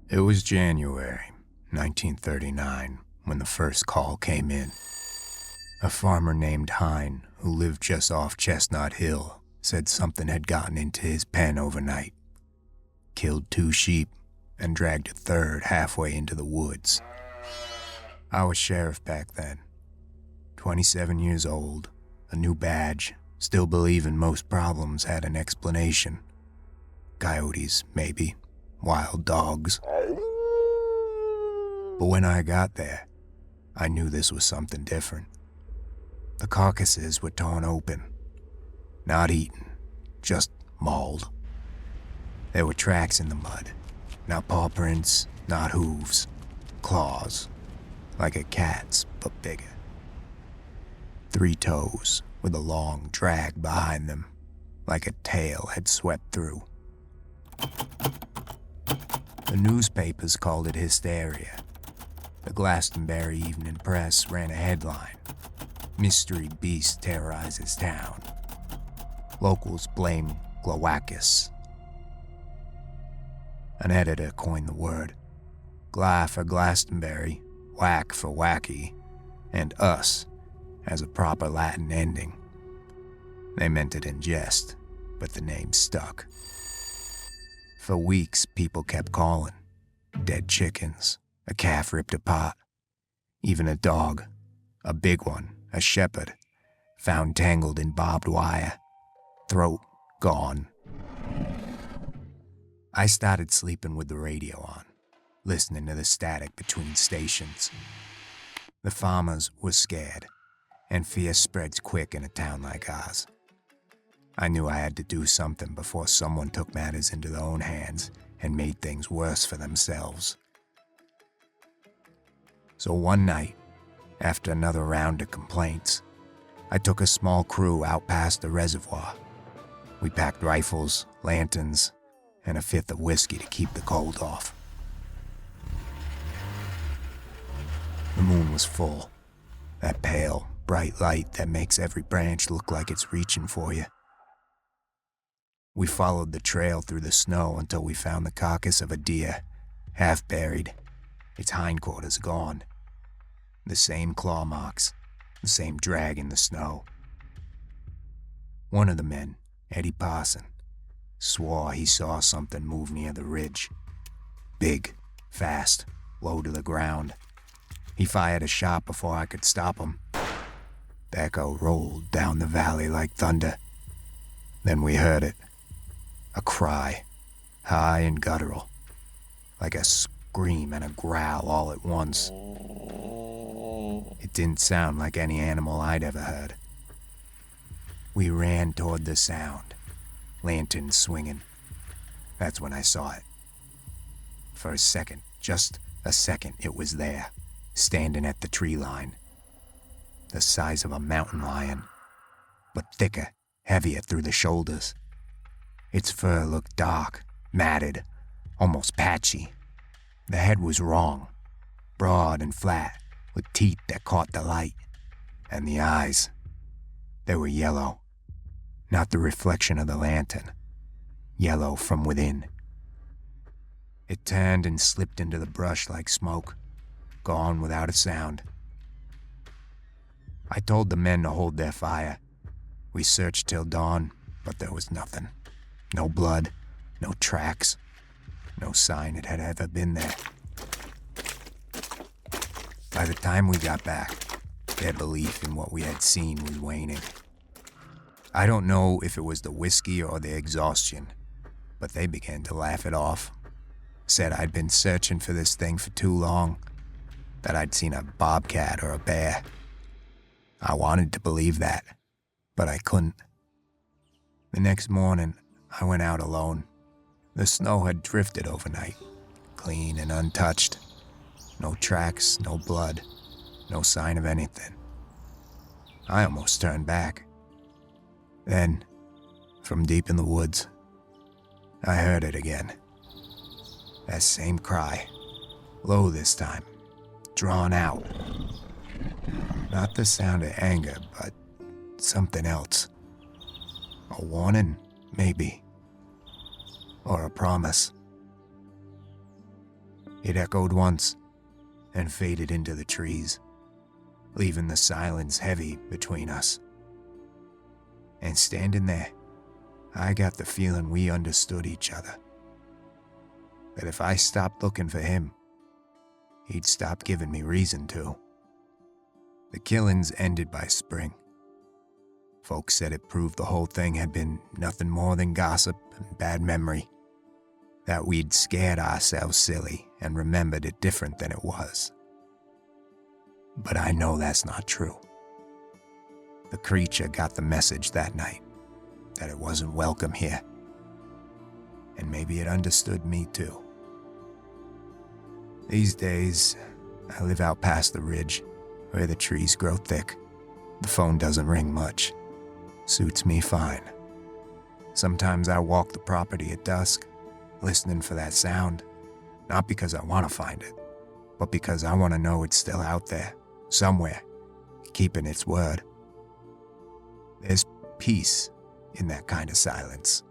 It was January 1939 when the first call came in. A farmer named Hine, who lived just off Chestnut Hill, said something had gotten into his pen overnight, killed 2 sheep, and dragged a third halfway into the woods. I was sheriff back then, 27 years old, a new badge, still believing most problems had an explanation. Coyotes, maybe, wild dogs. But when I got there, I knew this was something different. The carcasses were torn open, not eaten, just mauled. There were tracks in the mud, not paw prints, not hooves, claws, like a cat's, but bigger. 3 toes with a long drag behind them, like a tail had swept through. The newspapers called it hysteria. The Glastonbury Evening Press ran a headline, "Mystery Beast Terrorizes Town." Locals blame Glawackus. An editor coined the word. Gla for Glastonbury, whack for wacky, and us as a proper Latin ending. They meant it in jest, but the name stuck. For weeks, people kept calling. Dead chickens, a calf ripped apart, even a dog, a big one, a shepherd, found tangled in barbed wire, throat gone. I started sleeping with the radio on, listening to the static between stations. The farmers were scared, and fear spreads quick in a town like ours. I knew I had to do something before someone took matters into their own hands and made things worse for themselves. So one night, after another round of complaints, I took a small crew out past the reservoir. We packed rifles, lanterns, and a 5th of whiskey to keep the cold off. The moon was full, that pale, bright light that makes every branch look like it's reaching for you. We followed the trail through the snow until we found the carcass of a deer, half buried, its hindquarters gone. The same claw marks, the same drag in the snow. One of the men, Eddie Parson, swore he saw something move near the ridge. Big, fast, low to the ground. He fired a shot before I could stop him. The echo rolled down the valley like thunder. Then we heard it. A cry, high and guttural, like a scream and a growl all at once. It didn't sound like any animal I'd ever heard. We ran toward the sound, lanterns swinging. That's when I saw it. For a second, just a second, it was there, standing at the tree line. The size of a mountain lion, but thicker, heavier through the shoulders. Its fur looked dark, matted, almost patchy. The head was wrong, broad and flat, with teeth that caught the light. And the eyes, they were yellow. Not the reflection of the lantern. Yellow from within. It turned and slipped into the brush like smoke, gone without a sound. I told the men to hold their fire. We searched till dawn, but there was nothing. No blood, no tracks, no sign it had ever been there. By the time we got back, their belief in what we had seen was waning. I don't know if it was the whiskey or the exhaustion, but they began to laugh it off. Said I'd been searching for this thing for too long, that I'd seen a bobcat or a bear. I wanted to believe that, but I couldn't. The next morning, I went out alone. The snow had drifted overnight, clean and untouched. No tracks, no blood, no sign of anything. I almost turned back. Then, from deep in the woods, I heard it again. That same cry, low this time, drawn out. Not the sound of anger, but something else. A warning, maybe. Or a promise. It echoed once and faded into the trees, leaving the silence heavy between us. And standing there, I got the feeling we understood each other. That if I stopped looking for him, he'd stop giving me reason to. The killings ended by spring. Folks said it proved the whole thing had been nothing more than gossip and bad memory. That we'd scared ourselves silly and remembered it different than it was. But I know that's not true. The creature got the message that night, that it wasn't welcome here. And maybe it understood me too. These days, I live out past the ridge, where the trees grow thick. The phone doesn't ring much. Suits me fine. Sometimes I walk the property at dusk, listening for that sound, not because I want to find it, but because I want to know it's still out there, somewhere, keeping its word. There's peace in that kind of silence.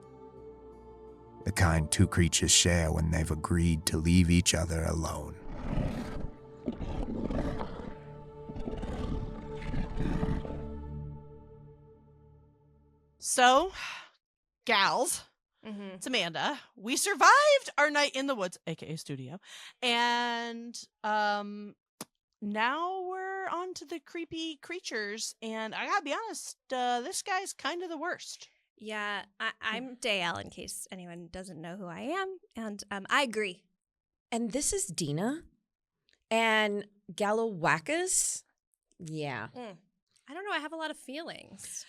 The kind two creatures share when they've agreed to leave each other alone. So, gals, it's Amanda. We survived our night in the woods, aka studio, and now we're on to the creepy creatures. And I gotta be honest, this guy's kind of the worst. Yeah, I'm Dayelle, in case anyone doesn't know who I am, and I agree. And this is Deena. And Glawackus. Yeah. I don't know. I have a lot of feelings.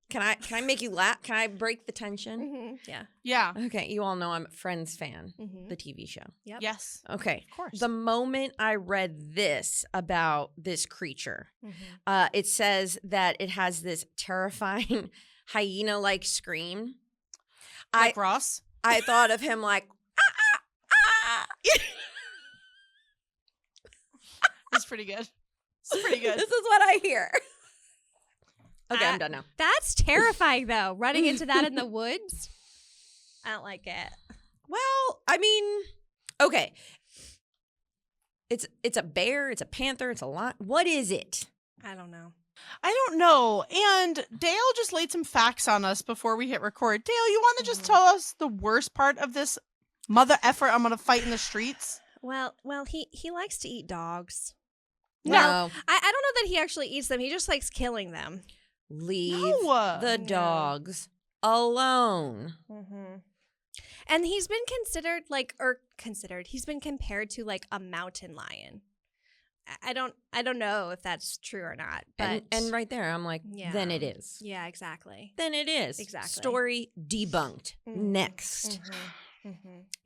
Can I make you laugh? Can I break the tension? Yeah. Yeah. Okay, you all know I'm a Friends fan, the TV show. Yep. Yes. Okay. Of course. The moment I read this about this creature, it says that it has this terrifying hyena-like scream. Like Ross? I thought of him like, It's pretty good. It's pretty good. This is what I hear. Okay, I'm done now. That's terrifying, though. Running into that in the woods. I don't like it. Well, I mean, okay. It's a bear, it's a panther, it's a lion. What is it? I don't know. I don't know. And Dale just laid some facts on us before we hit record. Dale, you want to just tell us the worst part of this mother effort I'm going to fight in the streets? Well, he likes to eat dogs. No. I don't know that he actually eats them. He just likes killing them. Leave No. the dogs alone. And he's been he's been compared to like a mountain lion. I don't know if that's true or not. But And right there, I'm like, then it is. Yeah, exactly. Then it is. Exactly. Story debunked. Next.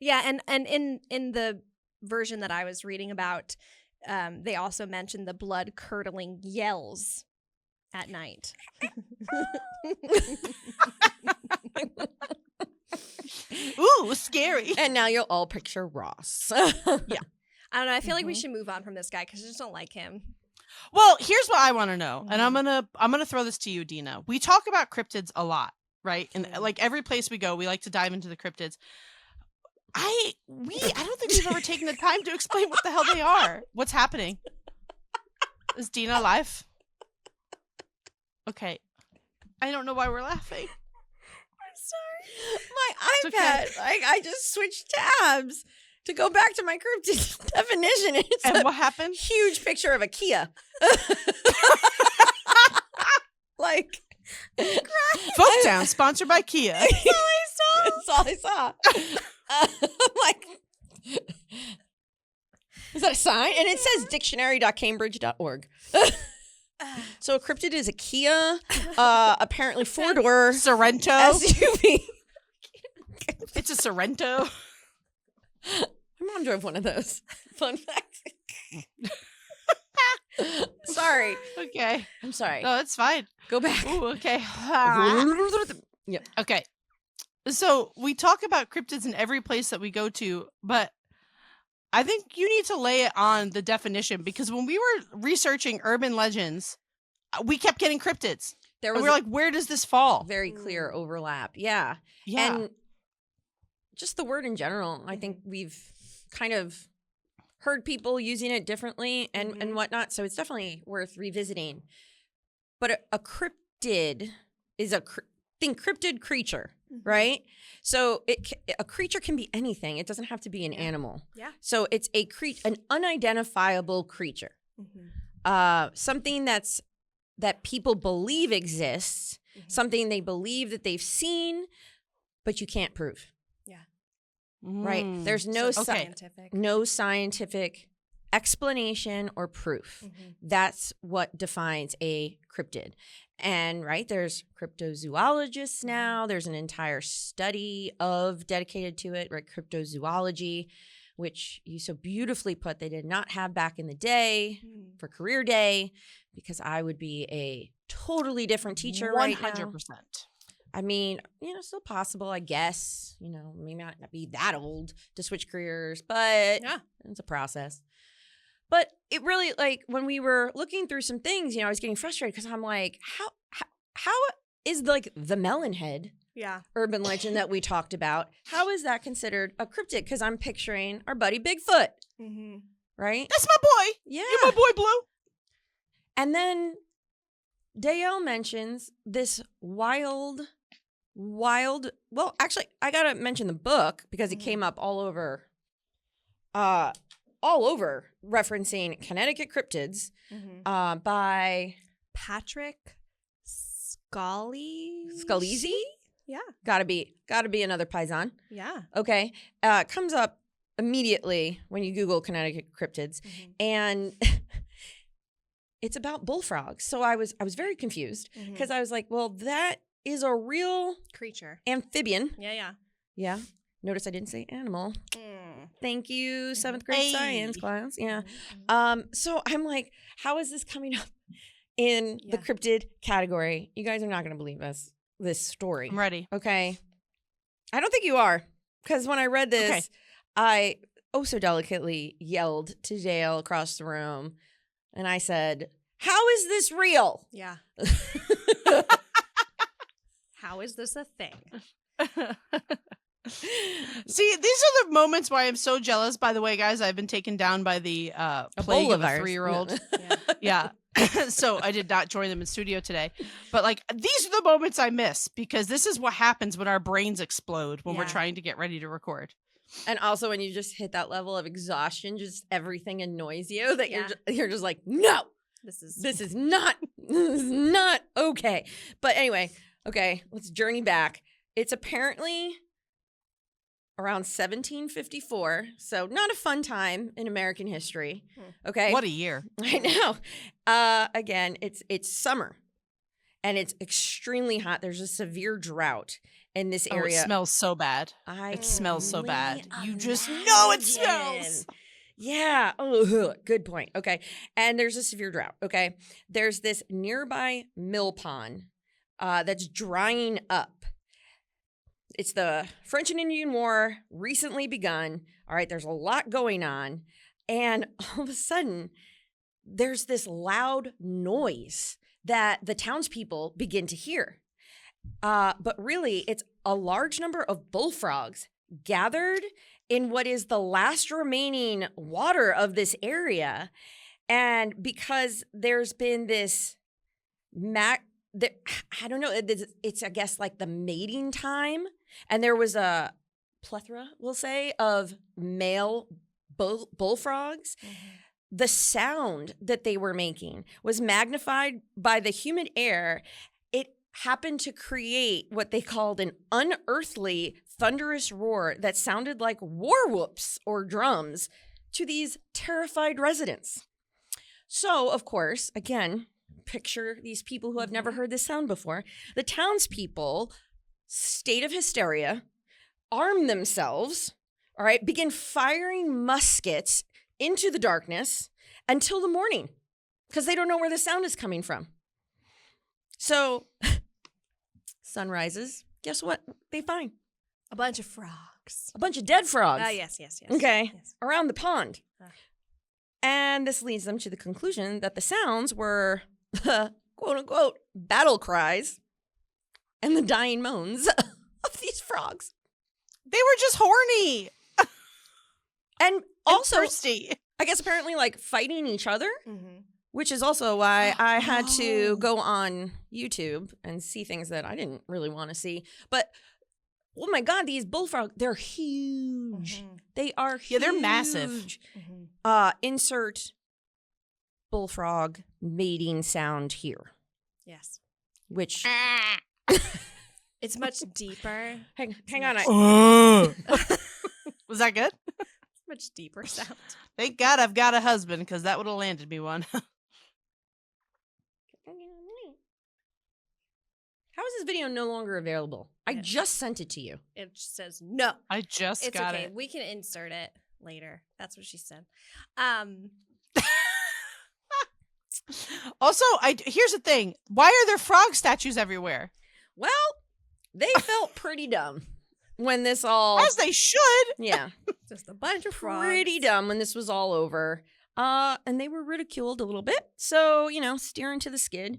Yeah, and in the version that I was reading about, they also mentioned the blood-curdling yells at night. Ooh, scary. And now you'll all picture Ross. Yeah. I don't know. I feel like we should move on from this guy because I just don't like him. Well, here's what I want to know, and I'm gonna throw this to you, Deena. We talk about cryptids a lot, right? And like every place we go, we like to dive into the cryptids. I don't think we've ever taken the time to explain what the hell they are. What's happening? Is Deena alive? Okay. I don't know why we're laughing. I'm sorry. My It's iPad, okay. I just switched tabs to go back to my cryptid definition. It's And a what happened? huge picture of a Kia. Like, Folktown, sponsored by Kia. that's all I saw. I'm like, is that a sign? And it says dictionary.cambridge.org. So a cryptid is a Kia, apparently four-door Sorrento. SUV. It's a Sorrento. My mom drove one of those. Fun fact. Sorry. Okay. I'm sorry. No, it's fine. Go back. Ooh, okay. Yep. Okay. So we talk about cryptids in every place that we go to, but I think you need to lay it on the definition, because when we were researching urban legends, we kept getting cryptids. There And was we were like, where does this fall? very clear overlap. Yeah. Yeah. And just the word in general, I think we've kind of heard people using it differently and whatnot. So it's definitely worth revisiting. But a cryptid is cryptid creature, right? So a creature can be anything. It doesn't have to be an animal. Yeah. So it's an unidentifiable creature. Something that people believe exists, something they believe that they've seen, but you can't prove. Yeah. Right? There's no scientific. No scientific explanation or proof. That's what defines a cryptid. And right, there's cryptozoologists now. There's an entire study dedicated to it, right? Cryptozoology, which you so beautifully put they did not have back in the day for career day, because I would be a totally different teacher 100%. right now. I mean, still possible, I guess. Maybe not be that old to switch careers, but it's a process. But it really, like, when we were looking through some things, I was getting frustrated because I'm like, how is, like, the melon head urban legend that we talked about, how is that considered a cryptid? Because I'm picturing our buddy Bigfoot, right? That's my boy. Yeah. You're my boy, Blue. And then Dayelle mentions this wild, well, actually, I got to mention the book because it came up all over referencing Connecticut Cryptids by Patrick Scalisi? Yeah. Gotta be another Paisan. Yeah. Okay. Comes up immediately when you Google Connecticut Cryptids. And it's about bullfrogs. So I was very confused because I was like, well, that is a real creature. Amphibian. Yeah. Yeah. Notice I didn't say animal. Thank you, 7th grade science class. Yeah. So I'm like, how is this coming up in the cryptid category? You guys are not going to believe this story. I'm ready. Okay. I don't think you are, because when I read this, I so delicately yelled to Dale across the room, and I said, how is this real? Yeah. How is this a thing? See, these are the moments why I'm so jealous. By the way, guys, I've been taken down by the plague of a 3-year-old. Yeah. So I did not join them in studio today. But like, these are the moments I miss, because this is what happens when our brains explode when we're trying to get ready to record. And also when you just hit that level of exhaustion, just everything annoys you that you're just like, no, this is not okay. But anyway, okay, let's journey back. It's apparently around 1754, so not a fun time in American history. Okay, what a year! I know. Again, it's summer, and it's extremely hot. There's a severe drought in this area. It smells so bad. It smells so bad. You just know it smells. Yeah. Oh, good point. Okay, and there's a severe drought. Okay, there's this nearby mill pond that's drying up. It's the French and Indian War recently begun. All right, there's a lot going on. And all of a sudden, there's this loud noise that the townspeople begin to hear. But really, it's a large number of bullfrogs gathered in what is the last remaining water of this area. And because there's been this I don't know, it's I guess like the mating time. And there was a plethora, we'll say, of male bullfrogs. The sound that they were making was magnified by the humid air. It happened to create what they called an unearthly, thunderous roar that sounded like war whoops or drums to these terrified residents. So, of course, again, picture these people who have never heard this sound before. The townspeople, state of hysteria, arm themselves, all right, begin firing muskets into the darkness until the morning because they don't know where the sound is coming from. So, sun rises. Guess what they find? A bunch of frogs. A bunch of dead frogs. Yes. Okay, yes. Around the pond. And this leads them to the conclusion that the sounds were, quote unquote, battle cries and the dying moans of these frogs. They were just horny. And also, thirsty. I guess apparently like fighting each other, Mm-hmm. which is also why I had to go on YouTube and see things that I didn't really want to see. But oh my God, these bullfrogs, they're huge. Mhm. They are huge. Yeah, they're massive. Mm-hmm. Insert bullfrog mating sound here, Yes. which It's much deeper. hang on. Was that good? It's much deeper sound. Thank God I've got a husband, because that would have landed me one. How is this video no longer available? I Yeah. just sent it to you. It just says no. I just It's got okay. it. We can insert it later. That's what she said. Also, here's the thing. Why are there frog statues everywhere? Well, they felt pretty dumb when this all As they should. yeah, Just a bunch of frogs. pretty dumb when this was all over. And they were ridiculed a little bit. So, steering to the skid.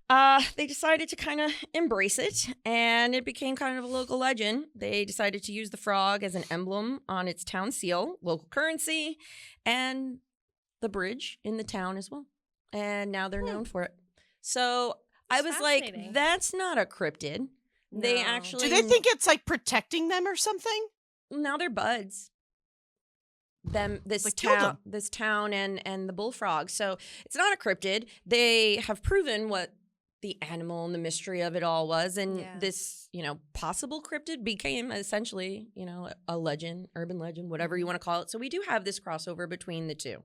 They decided to kind of embrace it, and it became kind of a local legend. They decided to use the frog as an emblem on its town seal, local currency, and the bridge in the town as well. And now they're known for it. So I was like, fascinating. that's not a cryptid. They No. actually Do they think it's like protecting them or something? now they're buds. This Like, killed town, and the bullfrog. So it's not a cryptid. They have proven what the animal and the mystery of it all was, and Yeah. this, possible cryptid became essentially, a legend, urban legend, whatever you want to call it. So we do have this crossover between the two,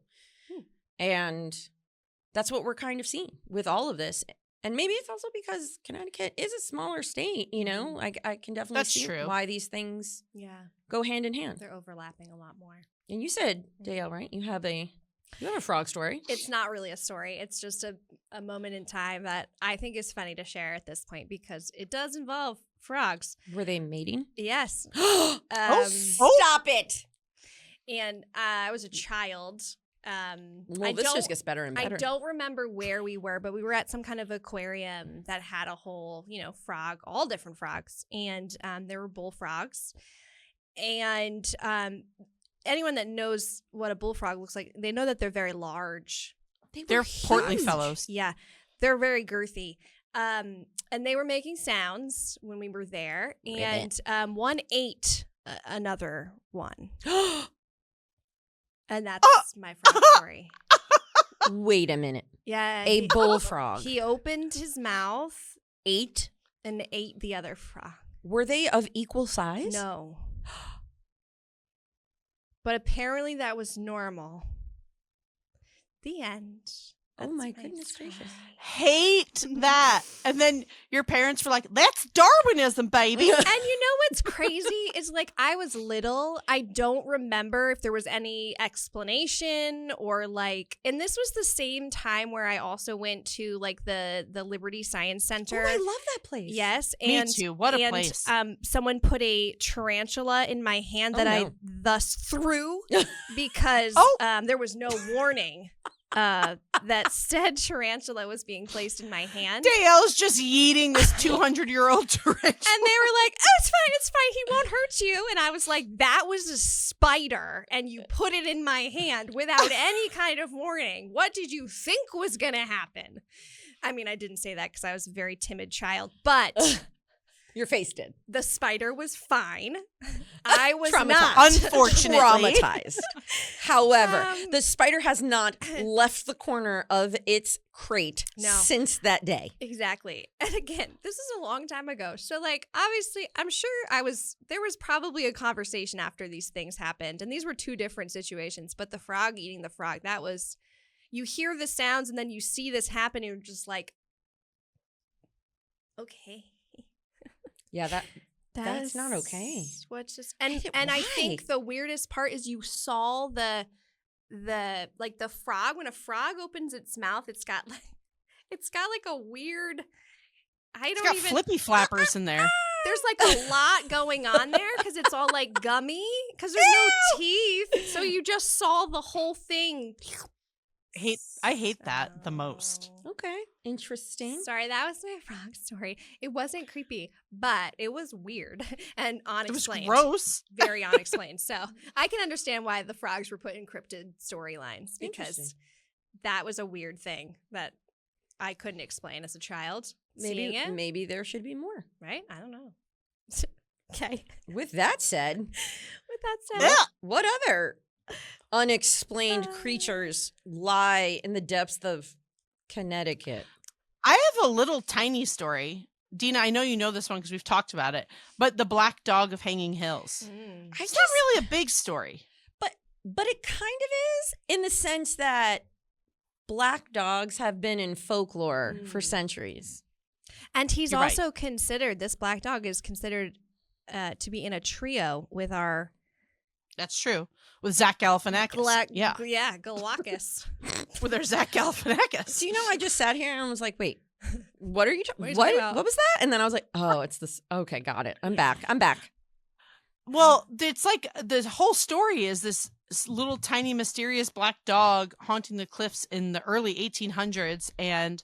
and that's what we're kind of seeing with all of this. And maybe it's also because Connecticut is a smaller state, I can definitely That's see true. why these things Yeah. go hand in hand. They're overlapping a lot more. And you said, Dayelle, right? You have a frog story. It's not really a story. It's just a moment in time that I think is funny to share at this point because it does involve frogs. Were they mating? Yes. Stop it! And I was a child. Well, this just gets better and better. I don't remember where we were, but we were at some kind of aquarium that had a whole, frog, all different frogs. And there were bullfrogs. And anyone that knows what a bullfrog looks like, they know that they're very large. They're portly huge. fellows. Yeah, they're very girthy. And they were making sounds when we were there. Ribbit. And one ate another one. And that's my frog story. Wait a minute. Yeah. A bullfrog. He opened his mouth Ate? and ate the other frog. Were they of equal size? No. But apparently that was normal. The end. Oh my That's goodness story. gracious. Hate that. And then your parents were like, that's Darwinism, baby. And you know what's crazy is like I was little. I don't remember if there was any explanation or like, and this was the same time where I also went to like the Liberty Science Center. Oh, I love that place. Yes, Me and too. What a place. Someone put a tarantula in my hand that I no. thus threw because there was no warning that said tarantula was being placed in my hand. Dayelle's just yeeting this 200-year-old tarantula. And they were like, "Oh, it's fine. He won't hurt you." And I was like, "That was a spider, and you put it in my hand without any kind of warning. What did you think was going to happen?" I mean, I didn't say that because I was a very timid child, but Your face did. the spider was fine. I was Traumatized. not. Unfortunately. Traumatized. However, Um, the spider has not left the corner of its crate No. since that day. Exactly. And again, this is a long time ago. So like obviously I'm sure there was probably a conversation after these things happened. And these were two different situations. But the frog eating the frog, that was, you hear the sounds and then you see this happen and you're just like, okay. Yeah, that's not okay. What's just and Why? I think the weirdest part is you saw the frog, when a frog opens its mouth, it's got like a weird, It's got flippy flappers in there. There's like a lot going on there because it's all like gummy because there's no teeth. So you just saw the whole thing hate that the most. Okay, interesting. Sorry, that was my frog story. It wasn't creepy, but it was weird and unexplained. It was gross. Very unexplained. So I can understand why the frogs were put in cryptid storylines, because that was a weird thing that I couldn't explain as a child. Seeing it. Maybe there should be more. Right? I don't know. Okay. With that said, what other unexplained creatures lie in the depths of Connecticut? I have a little tiny story. Deena, I know you know this one because we've talked about it, but the black dog of Hanging Hills. It's not really a big story. But it kind of is, in the sense that black dogs have been in folklore for centuries. And he's You're also considered, this black dog is considered to be in a trio with our... That's true. With Zach Galifianakis. Glawackus. With our Zach Galifianakis. So, I just sat here and was like, wait, what are you What are you what? talking about? What was that? And then I was like, oh, it's this. Okay, got it. I'm back. Well, it's like the whole story is this little tiny mysterious black dog haunting the cliffs in the early 1800s, and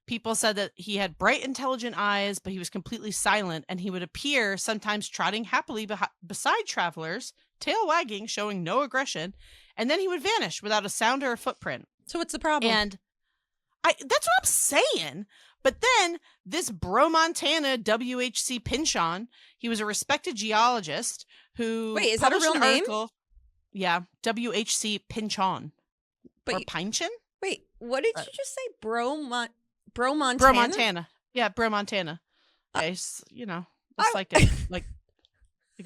people said that he had bright, intelligent eyes, but he was completely silent, and he would appear sometimes trotting happily beside travelers, tail wagging, showing no aggression, and then he would vanish without a sound or a footprint. So what's the problem? And that's what I'm saying. But then this Bro Montana W.H.C. Pinchon, he was a respected geologist who Wait, is that a published real an name? article. Yeah, W.H.C. Pinchon. But or Pinchon? wait, what did you just say? Bro Montana? Bro Montana. Yeah, Bro Montana. Okay, it's like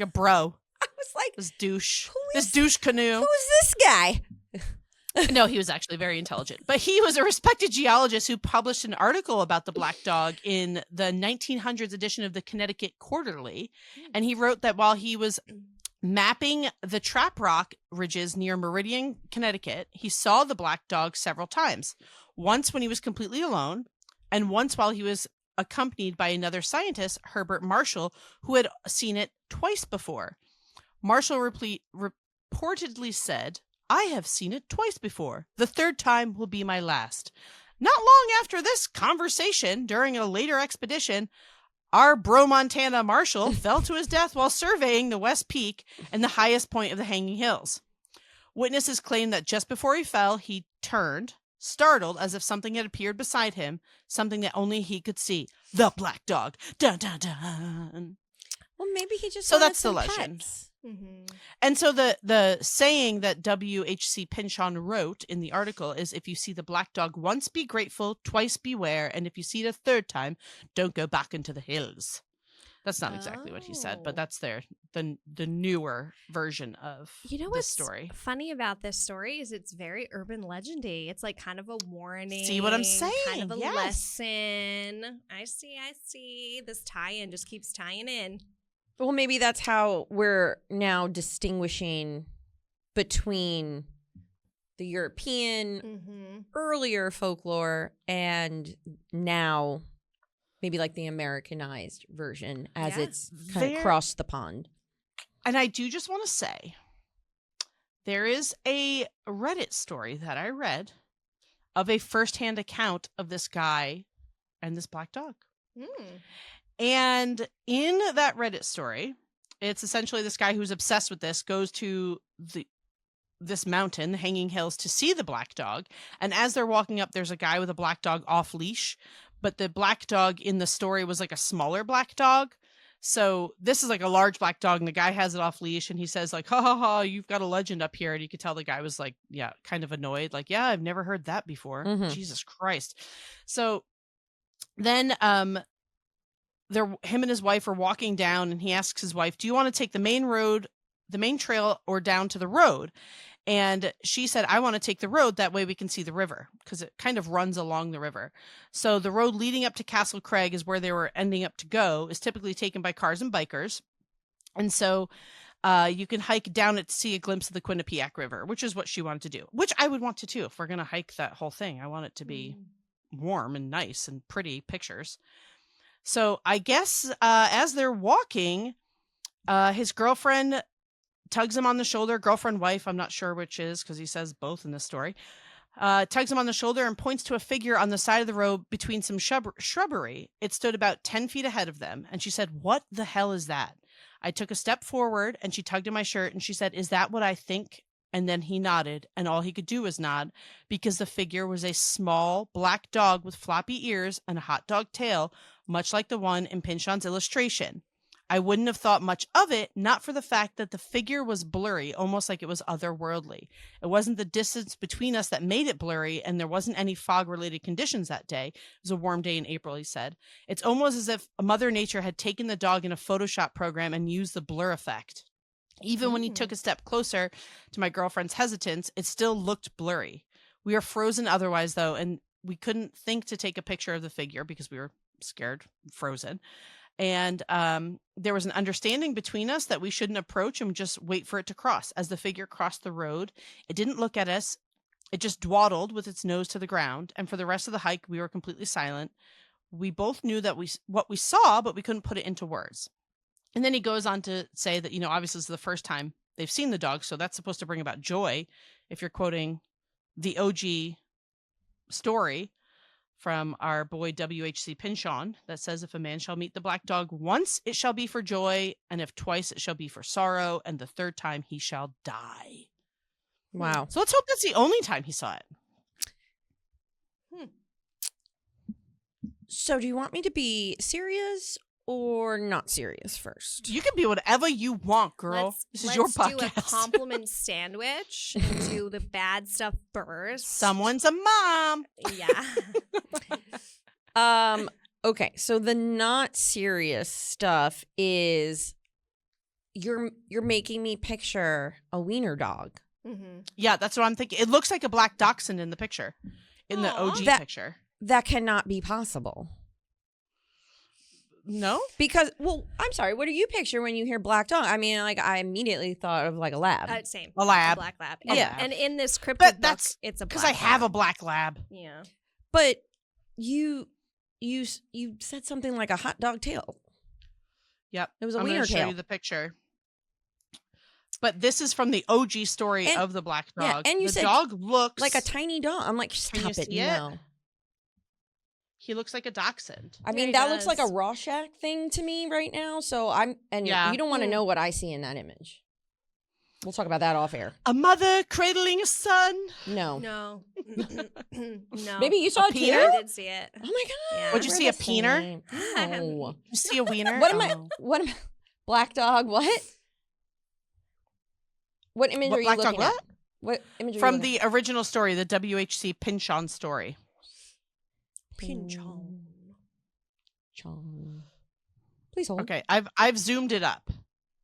a bro. I was like, This douche. Who is- This douche canoe. who's this guy? No, he was actually very intelligent. But he was a respected geologist who published an article about the black dog in the 1900s edition of the Connecticut Quarterly. And he wrote that while he was mapping the trap rock ridges near Meridian, Connecticut, he saw the black dog several times. Once when he was completely alone, and once while he was accompanied by another scientist, Herbert Marshall, who had seen it twice before. Marshall reportedly said, "I have seen it twice before. The third time will be my last." Not long after this conversation, during a later expedition, our Bro Montana Marshall fell to his death while surveying the West Peak and the highest point of the Hanging Hills. Witnesses claim that just before he fell, he turned, startled as if something had appeared beside him, something that only he could see. The black dog. Dun, dun, dun. Well, maybe he just So wanted that's the some legend. pets. And so the saying that W.H.C. Pinchon wrote in the article is, if you see the black dog once, be grateful, twice beware, and if you see it a third time, don't go back into the hills. That's not exactly what he said, but that's the newer version of You know this what's story. funny about this story is it's very urban legendy. It's like kind of a warning. See what I'm saying? Kind of a Yes. lesson. I see. This tie-in just keeps tying in. Well, maybe that's how we're now distinguishing between the European earlier folklore and now maybe like the Americanized version as Yeah. it's kind of crossed the pond. And I do just want to say, there is a Reddit story that I read of a firsthand account of this guy and this black dog. And in that Reddit story, it's essentially this guy who's obsessed with this goes to this mountain, the Hanging Hills, to see the black dog. And as they're walking up, there's a guy with a black dog off leash. But the black dog in the story was like a smaller black dog. So this is like a large black dog, and the guy has it off leash, and he says like, "Ha ha ha, you've got a legend up here." And you could tell the guy was like, yeah, kind of annoyed. Like, yeah, I've never heard that before. Jesus Christ. So then him and his wife are walking down, and he asks his wife, "Do you want to take the main trail, or down to the road?" And she said, "I want to take the road. That way we can see the river," because it kind of runs along the river. So the road leading up to Castle Craig is where they were ending up to go, is typically taken by cars and bikers. And so you can hike down it to see a glimpse of the Quinnipiac River, which is what she wanted to do, which I would want to too. If we're going to hike that whole thing, I want it to be warm and nice and pretty pictures. So I guess as they're walking, his girlfriend tugs him on the shoulder, girlfriend, wife, I'm not sure which is because he says both in this story. tugs him on the shoulder and points to a figure on the side of the road between some shrubbery. It stood about 10 feet ahead of them, and she said, "What the hell is that?" I took a step forward, and she tugged at my shirt, and she said, "Is that what I think?" And then he nodded, and all he could do was nod, because the figure was a small black dog with floppy ears and a hot dog tail, much like the one in Pynchon's illustration. I wouldn't have thought much of it, not for the fact that the figure was blurry, almost like it was otherworldly. It wasn't the distance between us that made it blurry, and there wasn't any fog-related conditions that day. It was a warm day in April, he said. It's almost as if Mother Nature had taken the dog in a Photoshop program and used the blur effect. Even when he took a step closer, to my girlfriend's hesitance, it still looked blurry. We were frozen otherwise, though, and we couldn't think to take a picture of the figure because we were scared, frozen. And there was an understanding between us that we shouldn't approach and just wait for it to cross. As the figure crossed the road, it didn't look at us. It just dawdled with its nose to the ground. And for the rest of the hike, we were completely silent. We both knew that what we saw, but we couldn't put it into words. And then he goes on to say that, obviously this is the first time they've seen the dog. So that's supposed to bring about joy. If you're quoting the OG story from our boy W.H.C. Pynchon, that says, "If a man shall meet the black dog once, it shall be for joy, and if twice, it shall be for sorrow, and the third time he shall die." Wow. So let's hope that's the only time he saw it. So do you want me to be serious or not serious first? You can be whatever you want, girl. This is your podcast. Let's do a compliment sandwich and do the bad stuff first. Someone's a mom. Yeah. Okay, so the not serious stuff is you're making me picture a wiener dog. Mm-hmm. Yeah, that's what I'm thinking. It looks like a black dachshund in the picture, in the OG picture. That cannot be possible. No? Because, I'm sorry, what do you picture when you hear black dog? I mean, I immediately thought of a lab. Same. A lab. A black lab. Yeah. And in this cryptid But book, that's it's a black because I have a black lab. Yeah. But you said something like a hot dog tail. Yep. It was a I'm wiener gonna show tail. you the picture. But this is from the OG story of the black dog. Yeah, and you the said dog looks like a tiny dog. I'm like, Can stop you it. see it? No. He looks like a dachshund. I mean, he that looks like a does. Rorschach thing to me right now. So Yeah. you don't want to know what I see in that image. We'll talk about that off air. A mother cradling a son. No. No. No. Maybe you saw it peener? too? I did see it. Oh my god. Yeah. What'd you We're see, a the peener? same. No. You see a wiener? What am I? Oh. What am I? Black dog? What? What image What are you black looking dog? at? What image are From you looking the original story, the W.H.C. Pynchon story. Pynchon. Chon. Please hold. Okay, I've zoomed it up.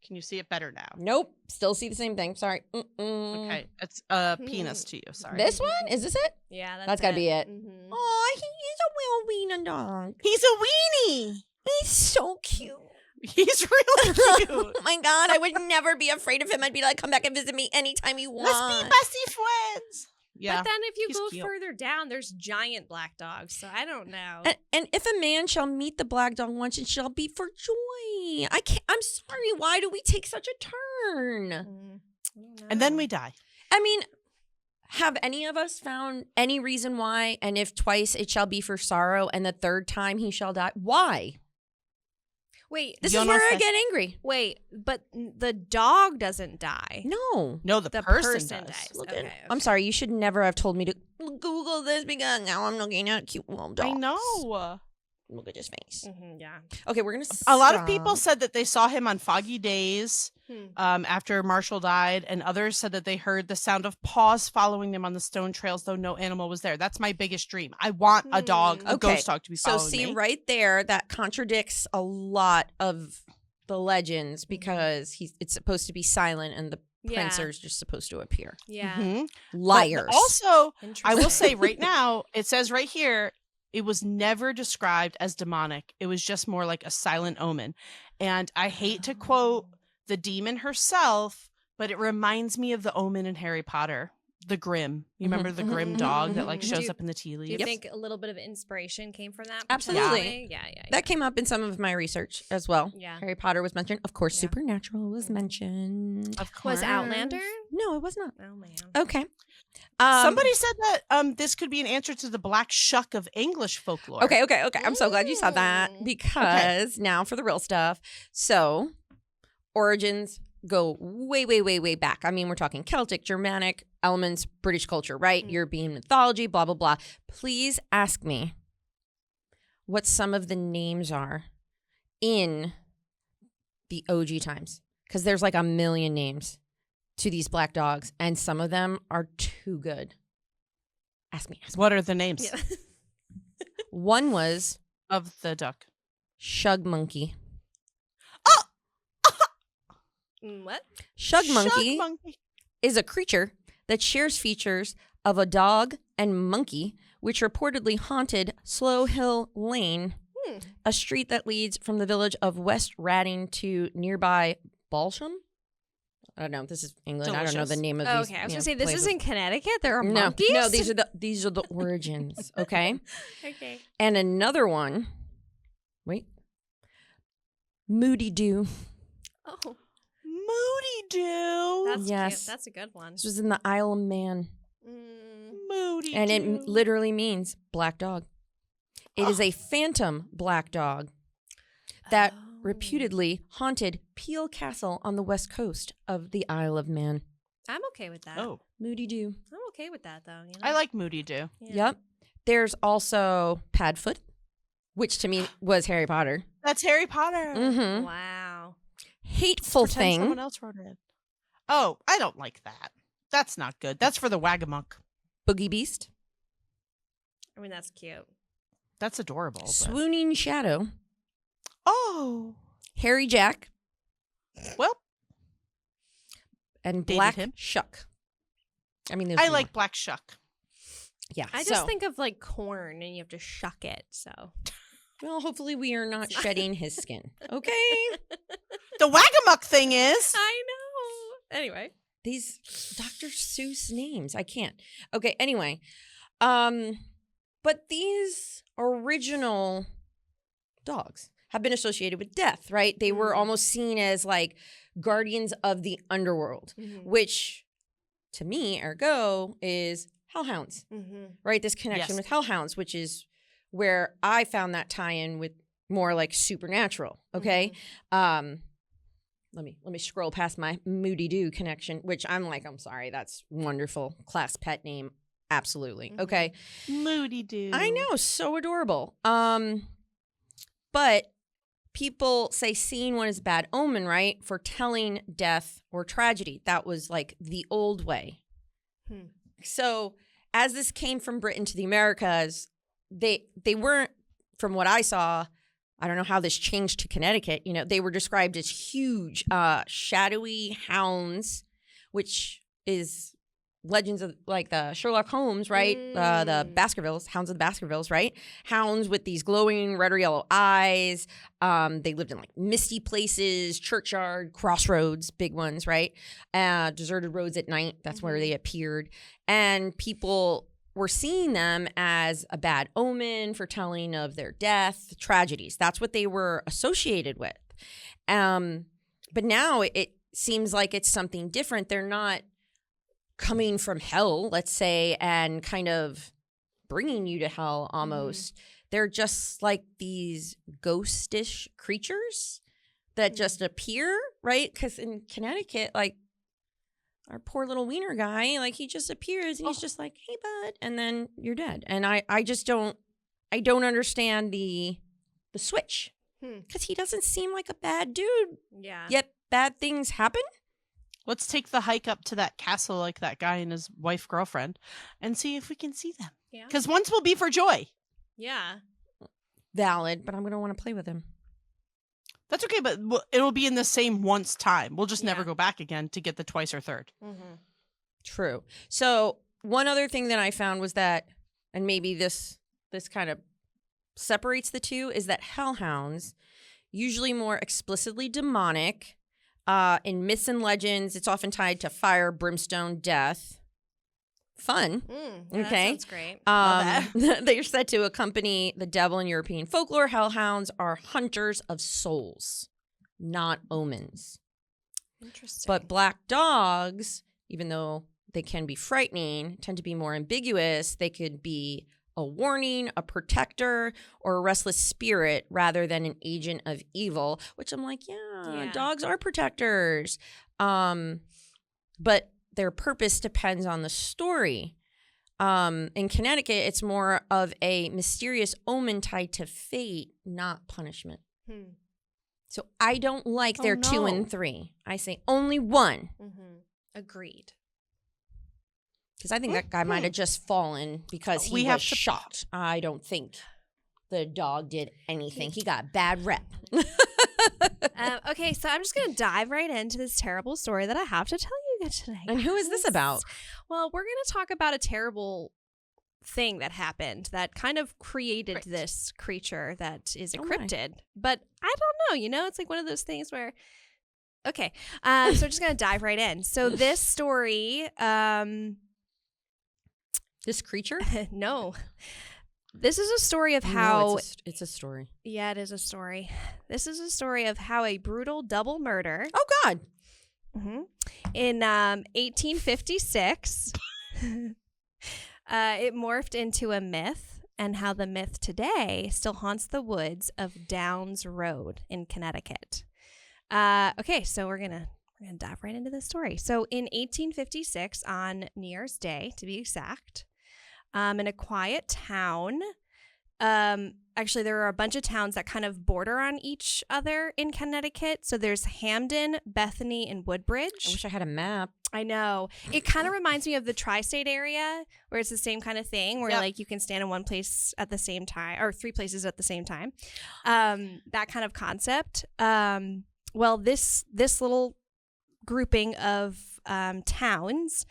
Can you see it better now? Nope. Still see the same thing. Sorry. Okay, it's a penis to you. Sorry. This one? Is this it? Yeah, That's gotta be it. Mhm. Oh, he's a little wiener dog. He's a weenie. He's so cute. He's really cute. Oh my god, I would never be afraid of him. I'd be like, come back and visit me anytime you want. Let's be bestie friends. Yeah. But then if you he's go cute. further down, there's giant black dogs. So I don't know. And if a man shall meet the black dog once, it shall be for joy. I'm sorry. Why do we take such a turn? I don't know. And then we die. I mean, have any of us found any reason why? And if twice, it shall be for sorrow, and the third time he shall die. Why? Wait, This Yo is no where I sé. get angry. wait, but the dog doesn't die. No. No, the person does. dies. Look Okay, at, okay. I'm sorry. You should never have told me to Google this because now I'm looking at cute little dogs. I know. Look at his face. Yeah. Okay, we're gonna. A lot of people stop. said that they saw him on foggy days Hmm. after Marshall died, and others said that they heard the sound of paws following them on the stone trails, though no animal was there. That's my biggest dream. I want a dog, a Okay, ghost dog, to be So following see me. right there, that contradicts a lot of the legends because it's supposed to be silent and the prince Yeah. are just supposed to appear. Yeah. Mhm. Liars. But also, I will say Interesting. right now, it says right here, it was never described as demonic. It was just more like a silent omen. And I hate to quote the demon herself, but it reminds me of the omen in Harry Potter. the Grim. You remember the Mhm, Grim mhm, dog mhm, that like mhm. shows up in the tea Do leaves? you Yep. think a little bit of inspiration came from that? Absolutely. potentially? Yeah. That came up in some of my research as well. Yeah. Harry Potter was mentioned. Of course, Yeah. Supernatural was mentioned. Of course. Was Outlander? No, it was not. Oh man. Okay. Somebody said that this could be an answer to the black shuck of English folklore. Okay. I'm so glad you said that Mm. because now for the real stuff. So, origins go way back. I mean, we're talking Celtic, Germanic elements, British culture, right? Mm. European mythology, blah, blah, blah. Please ask me what some of the names are in the OG times because there's like a million names to these black dogs, and some of them are too good. Ask me. What are the names Yeah. One was of the duck? Shug Monkey. What? Shug Monkey Shug monkey. is a creature that shares features of a dog and monkey, which reportedly haunted Slow Hill Lane, Hmm. a street that leads from the village of West Radding to nearby Balsham. I don't know. This is England. I don't know the Delicious. name of Oh, these. okay, I was you gonna know, say this places. is in Connecticut. There are No, monkeys. no. These are the origins. Okay, Okay. and another one. Wait, Moody Dew. Oh, Moody Dew. that's Yes. cute. That's a good one. This was in the Isle of Man, Moody and Dew. it literally means black dog. It is a phantom black dog that reputedly haunted Peel Castle on the west coast of the Isle of Man. I'm okay with that. Oh, Moody Dew. I'm okay with that though. You know? I like Moody Dew. Yeah. Yep. There's also Padfoot, which to me was Harry Potter. That's Harry Potter. Mm-hmm. Wow. Hateful Pretend Thing. someone else wrote it. Oh, I don't like that. That's not good. That's for the Wagamunk. Boogie Beast. I mean, that's cute. That's adorable. but- Swooning Shadow. Oh, Harry Jack. well, And Dated Black him. Shuck. I mean, there's I more. like Black Shuck. Yeah. I just think of like corn and you have to shuck it. So Well, hopefully we are not shedding his skin. Okay. The Wagamunk thing is. I know. Anyway. These Dr. Seuss names. I can't. Okay, anyway. But these original dogs have been associated with death, right? They were Mhm. almost seen as like guardians of the underworld, which to me, ergo, is hellhounds, right? This connection Yes. with hellhounds, which is where I found that tie-in with more like supernatural. Okay. Let me scroll past my Moody Doo connection, which I'm sorry, that's wonderful. Class pet name. Absolutely. Mhm. Okay. Moody Dew. I know, so adorable. But people say seeing one is a bad omen, right? For telling death or tragedy. That was like the old way. Hmm. So as this came from Britain to the Americas, they weren't, from what I saw, I don't know how this changed to Connecticut, you know, they were described as huge, shadowy hounds, which is legends of like the Sherlock Holmes, right? The Baskervilles, Hounds of the Baskervilles, right? Hounds with these glowing red or yellow eyes. They lived in like misty places, churchyard, crossroads, big ones, right? Deserted roads at night. That's where they appeared. And people were seeing them as a bad omen, foretelling of their death, tragedies. That's what they were associated with. But now it seems like it's something different. They're not coming from hell, let's say, and kind of bringing you to hell almost. They're just like these ghostish creatures that just appear, right? Because in Connecticut, like our poor little wiener guy, like he just appears and he's just like, hey, bud, and then you're dead. And I just don't understand the switch because he doesn't seem like a bad dude, Yeah. yet bad things happen. Let's take the hike up to that castle like that guy and his wife girlfriend and see if we can see them. Yeah. Because once will be for joy. Yeah. Valid, but I'm going to want to play with him. That's okay, but it'll be in the same once time. We'll just never Yeah. go back again to get the twice or third. True. So one other thing that I found was that, and maybe this kind of separates the two, is that hellhounds, usually more explicitly demonic, in myths and legends, it's often tied to fire, brimstone, death. Fun. Yeah, that Okay. sounds great. They're said to accompany the devil in European folklore. Hellhounds are hunters of souls, not omens. Interesting. But black dogs, even though they can be frightening, tend to be more ambiguous. They could be a warning, a protector, or a restless spirit rather than an agent of evil, which I'm like, yeah. Dogs are protectors. But their purpose depends on the story. In Connecticut, it's more of a mysterious omen tied to fate, not punishment. So I don't like their 2 and 3. I say only 1. Agreed. Because I think that guy might have just fallen because he was shot. I don't think the dog did anything. He got a bad rep. Okay, so I'm just going to dive right into this terrible story that I have to tell you guys today. And who is this about? Well, we're going to talk about a terrible thing that happened that kind of created this creature that is a cryptid. But I don't know, it's like one of those things where, okay, so we're just going to dive right in. So this story, this creature? No. This is a story of how... No, it's a story. Yeah, it is a story. This is a story of how a brutal double murder... Oh, God. In 1856, it morphed into a myth, and how the myth today still haunts the woods of Downs Road in Connecticut. Okay, so we're gonna dive right into this story. So in 1856, on New Year's Day, to be exact, in a quiet town. Actually, there are a bunch of towns that kind of border on each other in Connecticut. So there's Hamden, Bethany, and Woodbridge. I wish I had a map. I know. It kind of reminds me of the tri-state area, where it's the same kind of thing, where like you can stand in one place at the same time, or 3 places at the same time. That kind of concept. Well, this little grouping of towns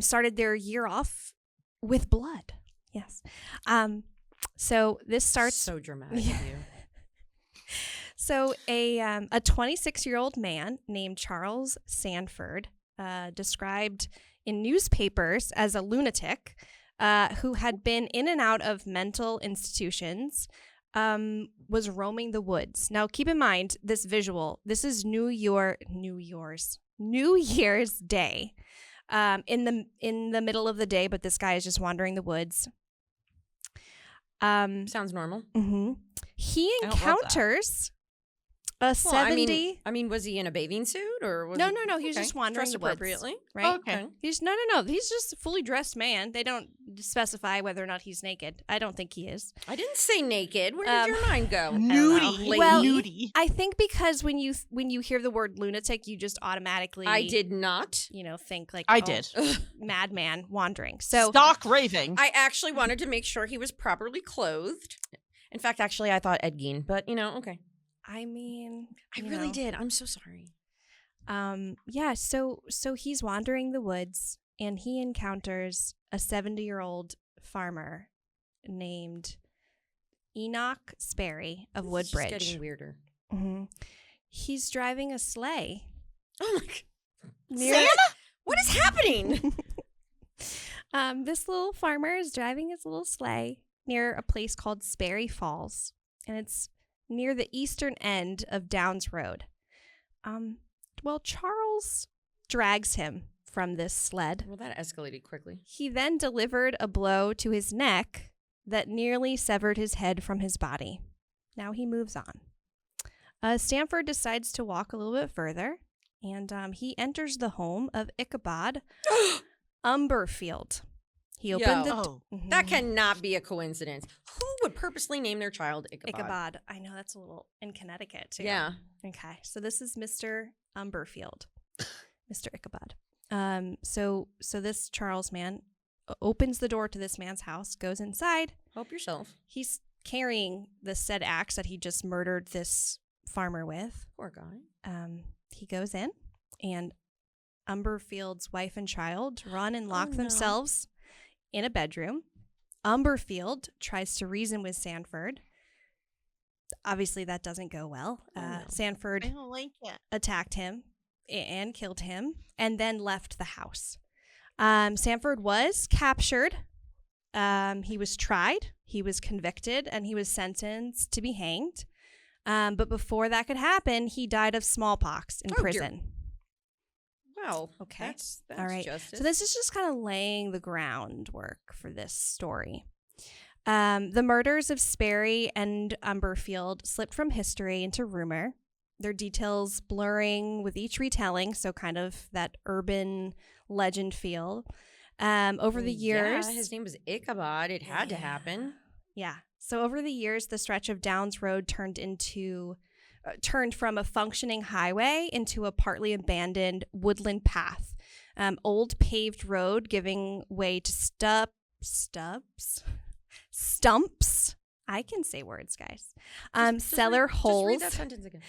started their year off with blood. Yes. So this starts... So dramatic of you. So a 26-year-old man named Charles Sanford, described in newspapers as a lunatic, who had been in and out of mental institutions, was roaming the woods. Now, keep in mind this visual. This is New Year's Day. In the middle of the day, but this guy is just wandering the woods. Sounds normal. He encounters a 70. I mean, was he in a bathing suit or was No. He was just wandering dressed the woods, appropriately? right? Okay. He's no. He's just a fully dressed man. They don't specify whether or not he's naked. I don't think he is. I didn't say naked. Where did your mind go? Nudie. Well, nudie. I think because when you hear the word lunatic, you just automatically I did not. think like I did. madman wandering. So Stock raving. I actually wanted to make sure he was properly clothed. In fact, actually, I thought Ed Gein, but okay. I mean, I really did. I'm so sorry. Yeah. So he's wandering the woods and he encounters a 70-year-old farmer named Enoch Sperry of Woodbridge. It's getting weirder. He's driving a sleigh. Oh my God. Santa? What is happening? This little farmer is driving his little sleigh near a place called Sperry Falls, and it's near the eastern end of Downs Road. Well, Charles drags him from this sled. Well, that escalated quickly. He then delivered a blow to his neck that nearly severed his head from his body. Now he moves on. Stanford decides to walk a little bit further, and he enters the home of Ichabod Umberfield. He opened the... That cannot be a coincidence. Who would purposely name their child Ichabod? Ichabod. I know, that's a little in Connecticut, too. Yeah. Okay, so this is Mr. Umberfield. Mr. Ichabod. So this Charles man opens the door to this man's house, goes inside. Help yourself. He's carrying the said axe that he just murdered this farmer with. Poor guy. He goes in, and Umberfield's wife and child run and lock themselves in a bedroom. Umberfield tries to reason with Sanford. Obviously, that doesn't go well. Sanford I don't like it. attacked him and killed him, and then left the house. Sanford was captured. He was tried, he was convicted, and he was sentenced to be hanged. But before that could happen, he died of smallpox in prison. Wow. Okay. That's All right. justice. So this is just kind of laying the groundwork for this story. The murders of Sperry and Umberfield slipped from history into rumor, their details blurring with each retelling, so kind of that urban legend feel. Over the years... Yeah, his name was Ichabod. It had to happen. Yeah. So over the years, the stretch of Downs Road turned from a functioning highway into a partly abandoned woodland path. Old paved road giving way to stumps. I can say words, guys. Cellar holes. Just read that sentence again.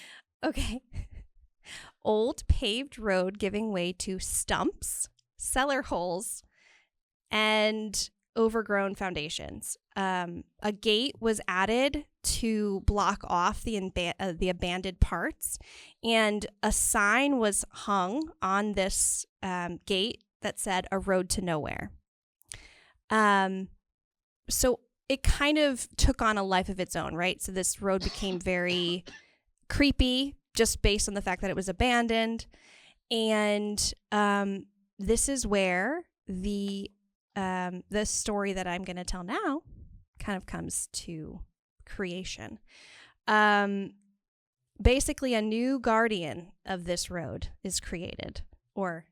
Okay. Old paved road giving way to stumps, cellar holes, and overgrown foundations. A gate was added to block off the abandoned parts, and a sign was hung on this gate that said "A road to nowhere." So it kind of took on a life of its own, right? So this road became very creepy just based on the fact that it was abandoned, and this is where the story that I'm going to tell now kind of comes to creation. Basically, a new guardian of this road is created or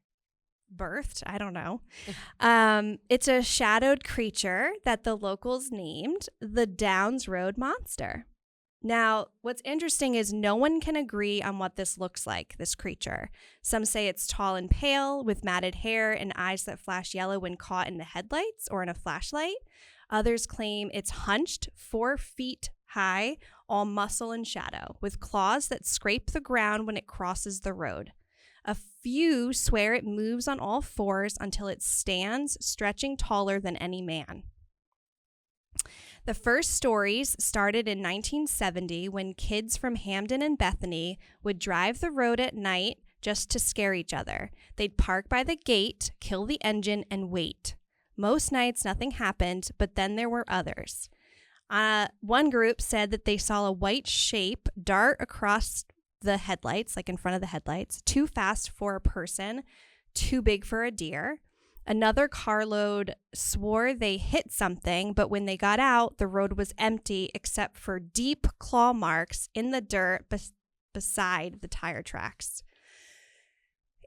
birthed. I don't know. It's a shadowed creature that the locals named the Downs Road Monster. Now, what's interesting is no one can agree on what this looks like, this creature. Some say it's tall and pale with matted hair and eyes that flash yellow when caught in the headlights or in a flashlight. Others claim it's hunched, 4 feet high, all muscle and shadow, with claws that scrape the ground when it crosses the road. A few swear it moves on all fours until it stands, stretching taller than any man. The first stories started in 1970 when kids from Hamden and Bethany would drive the road at night just to scare each other. They'd park by the gate, kill the engine, and wait. Most nights nothing happened, but then there were others. One group said that they saw a white shape dart across the headlights, like in front of the headlights, too fast for a person, too big for a deer. Another carload swore they hit something, but when they got out, the road was empty except for deep claw marks in the dirt beside the tire tracks.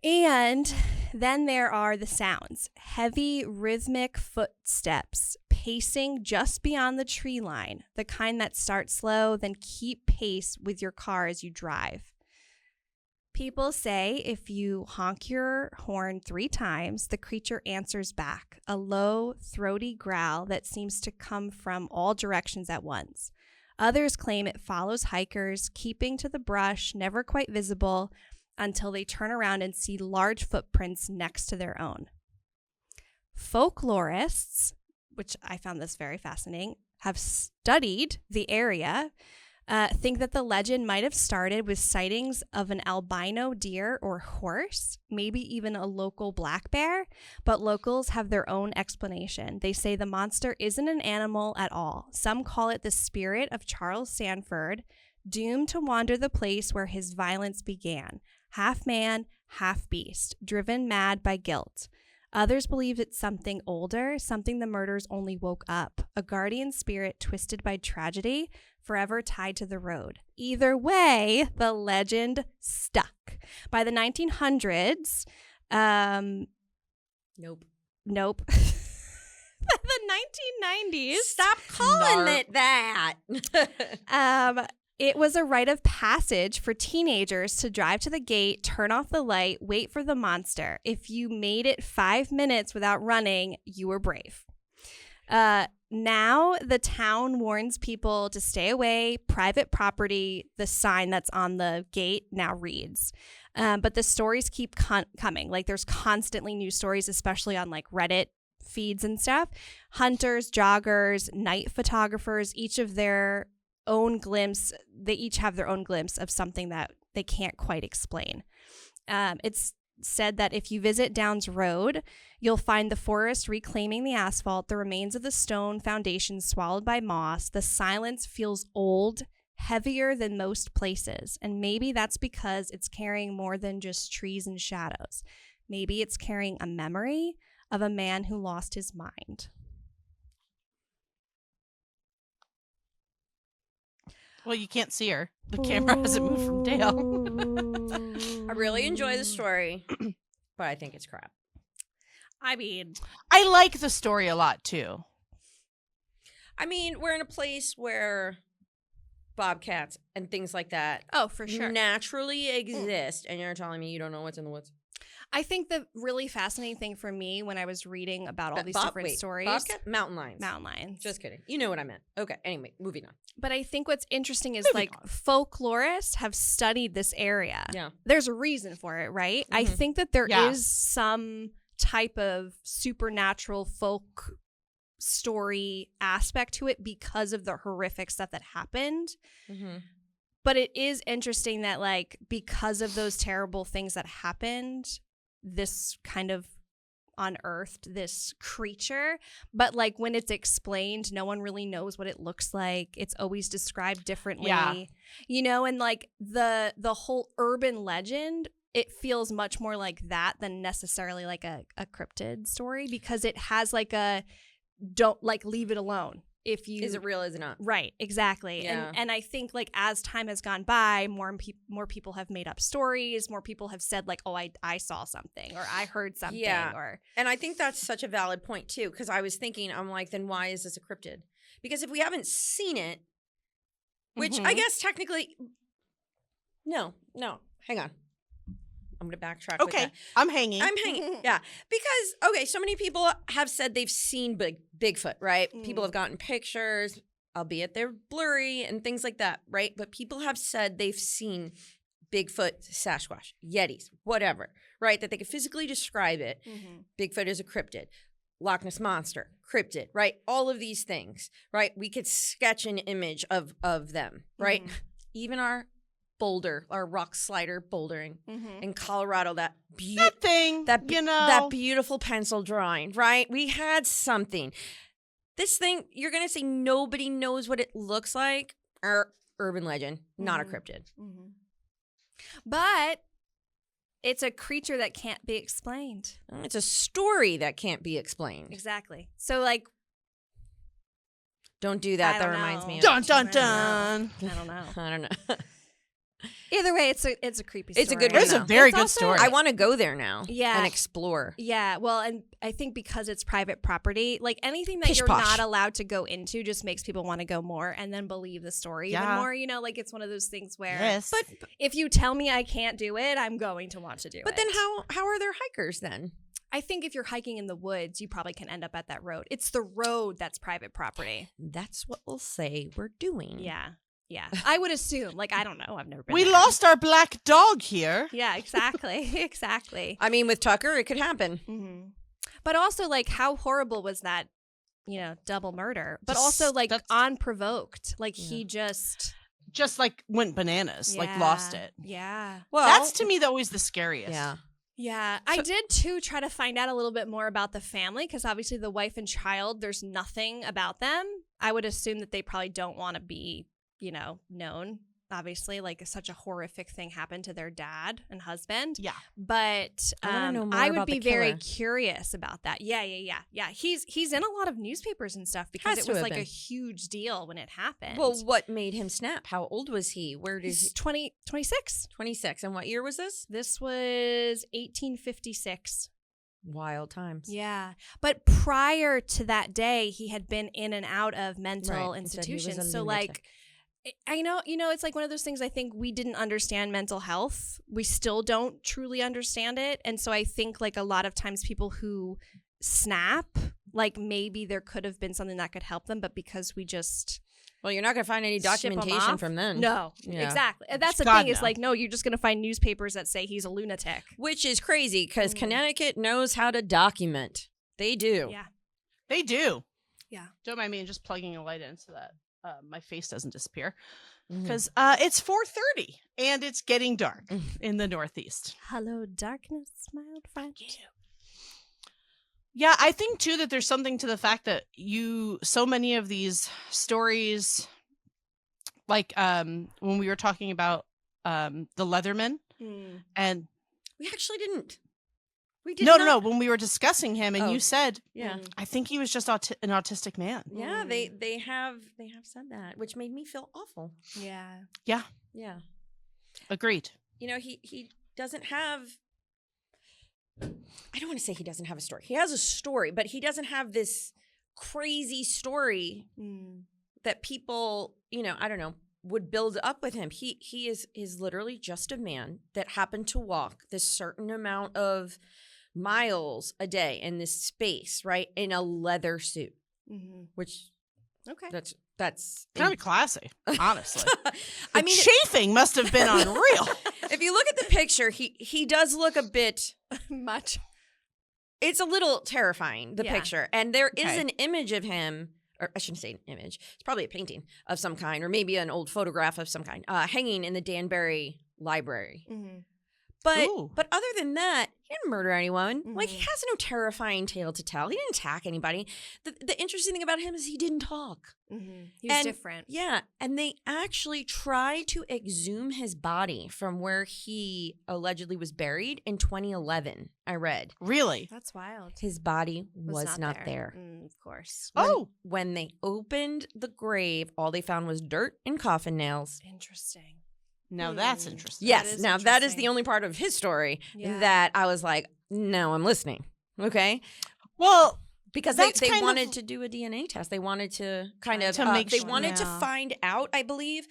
And then there are the sounds. Heavy, rhythmic footsteps pacing just beyond the tree line, the kind that start slow, then keep pace with your car as you drive. People say if you honk your horn 3 times, the creature answers back, a low, throaty growl that seems to come from all directions at once. Others claim it follows hikers, keeping to the brush, never quite visible, until they turn around and see large footprints next to their own. Folklorists, which I found this very fascinating, have studied the area, think that the legend might have started with sightings of an albino deer or horse, maybe even a local black bear, but locals have their own explanation. They say the monster isn't an animal at all. Some call it the spirit of Charles Sanford, doomed to wander the place where his violence began, half man, half beast, driven mad by guilt. Others believe it's something older, something the murders only woke up, a guardian spirit twisted by tragedy, forever tied to the road. Either way, the legend stuck. By the 1900s, Nope. By the 1990s. Stop calling it that. It was a rite of passage for teenagers to drive to the gate, turn off the light, wait for the monster. If you made it 5 minutes without running, you were brave. Now the town warns people to stay away, private property. The sign that's on the gate now reads. But the stories keep coming. Like there's constantly new stories, especially on like Reddit feeds and stuff. Hunters, joggers, night photographers, each of their own glimpse. They each have their own glimpse of something that they can't quite explain. It's said that if you visit Downs Road, you'll find the forest reclaiming the asphalt, the remains of the stone foundations swallowed by moss. The silence feels old, heavier than most places. And maybe that's because it's carrying more than just trees and shadows. Maybe it's carrying a memory of a man who lost his mind. Well, you can't see her. The camera hasn't moved from Dale. I really enjoy the story, but I think it's crap. I mean, I like the story a lot too. I mean, we're in a place where bobcats and things like that oh, for sure. naturally exist, and you're telling me you don't know what's in the woods. I think the really fascinating thing for me when I was reading about all these different stories. Bobcat? Mountain lions. Mountain lions. Just kidding. You know what I meant. Okay, anyway, moving on. But I think what's interesting is Moving like on. folklorists have studied this area. Yeah. There's a reason for it, right? I think that there is Yeah. some type of supernatural folk story aspect to it because of the horrific stuff that happened. Mm-hmm. But it is interesting that like because of those terrible things that happened, this kind of unearthed this creature, but like when it's explained, no one really knows what it looks like. It's always described differently. Yeah. You know, and like the whole urban legend, it feels much more like that than necessarily like a cryptid story, because it has like a don't like leave it alone. If you Is it real? Is it not? Right, exactly. Yeah. And I think like as time has gone by, more people have made up stories, more people have said like, oh, I saw something or I heard something. Yeah. Or And I think that's such a valid point too, because I was thinking, I'm like, then why is this a cryptid? Because if we haven't seen it, which I Mhm. guess technically, no, hang on. I'm going to backtrack. With Okay, that. I'm hanging. I'm hanging. Yeah. Because, okay, so many people have said they've seen Bigfoot, right? People have gotten pictures, albeit they're blurry and things like that, right? But people have said they've seen Bigfoot, Sasquatch, Yetis, whatever, right? That they can physically describe it. Bigfoot is a cryptid. Loch Ness Monster, cryptid, right? All of these things, right? We could sketch an image of them, right? Even our rock slider bouldering in Colorado, that thing, you know, that beautiful pencil drawing, right? We had something. This thing, you're gonna say nobody knows what it looks like. Urban legend, not a cryptid. but it's a creature that can't be explained. It's a story that can't be explained. Exactly. So like, Don't do that. I That don't reminds know. me of. dun dun I dun. don't know. I don't know. Either way, it's a creepy story. It's a good one, It's a though. very It's good also- story. I want to go there now. Yeah. And explore. Yeah, well, and I think because it's private property, like anything that Pish you're posh. not allowed to go into just makes people want to go more and then believe the story even Yeah. more. You know, like it's one of those things where Yes. But if you tell me I can't do it, I'm going to want to do it. but then how are there hikers then? I think if you're hiking in the woods, you probably can end up at that road. It's the road that's private property. That's what we'll say we're doing. Yeah. Yeah. I would assume. Like, I don't know. I've never been We there. lost our black dog here. Yeah, exactly. Exactly. I mean, with Tucker, it could happen. Mm-hmm. But also, like, how horrible was that, double murder? But also, like, That's- unprovoked. Like, he just like went bananas, like lost it. Yeah. Well, That's to me always the scariest. yeah. Yeah. I did, too, try to find out a little bit more about the family because obviously the wife and child, there's nothing about them. I would assume that they probably don't want to be, known. Obviously, like such a horrific thing happened to their dad and husband. Yeah. But I wanna know more I would about be the very killer. curious about that. Yeah. He's in a lot of newspapers and stuff because Has it to was have like been. a huge deal when it happened. Well, what made him snap? How old was he? Where did he? he's 26. 26. And what year was this? This was 1856. Wild times. Yeah. But prior to that day, he had been in and out of mental Right. He said he was a institutions. So, lunatic. like, I know, it's like one of those things. I think we didn't understand mental health. We still don't truly understand it. And so I think like a lot of times people who snap, like maybe there could have been something that could help them, but because we just Well, you're not going to find any ship 'em documentation off. from them. No, Yeah. exactly. And that's the God, thing is no. like, no, you're just going to find newspapers that say he's a lunatic. Which is crazy because Mm. Connecticut knows how to document. They do. Yeah. They do. Yeah. Don't mind me just plugging a light in so that my face doesn't disappear. because it's 4:30 and it's getting dark in the Northeast. Hello, darkness, my old friend. Yeah, I think too that there's something to the fact that so many of these stories, like when we were talking about the Leatherman, and we actually didn't. We did no, not. no. When we were discussing him, and you said, Yeah. I think he was just an autistic man. Yeah, they have said that, which made me feel awful. Yeah. Yeah. Yeah. Agreed. You know, he doesn't have. I don't want to say he doesn't have a story. He has a story, but he doesn't have this crazy story that people, you know, I don't know, would build up with him. He is literally just a man that happened to walk this certain amount of miles a day in this space, right, in a leather suit, which that's kind of classy, honestly. I mean, chafing must have been unreal. If you look at the picture, he does look a bit much. It's a little terrifying, the picture, and there is Okay. an image of him. Or I shouldn't say an image. It's probably a painting of some kind, or maybe an old photograph of some kind, hanging in the Danbury Library. But other than that, he didn't murder anyone. Like, he has no terrifying tale to tell. He didn't attack anybody. The interesting thing about him is he didn't talk. He was different. Yeah, and they actually tried to exhume his body from where he allegedly was buried in 2011, I read. Really? That's wild. His body was not there. Of course. When they opened the grave, all they found was dirt and coffin nails. Interesting. Now that's interesting. Yes, That is that is interesting. the only part of his story Yeah. that I was like, no, I'm listening. Okay? Well, Because That's they kind wanted of- to do a DNA test. They wanted to kind of, To make they sure. wanted to Yeah. find out, I believe,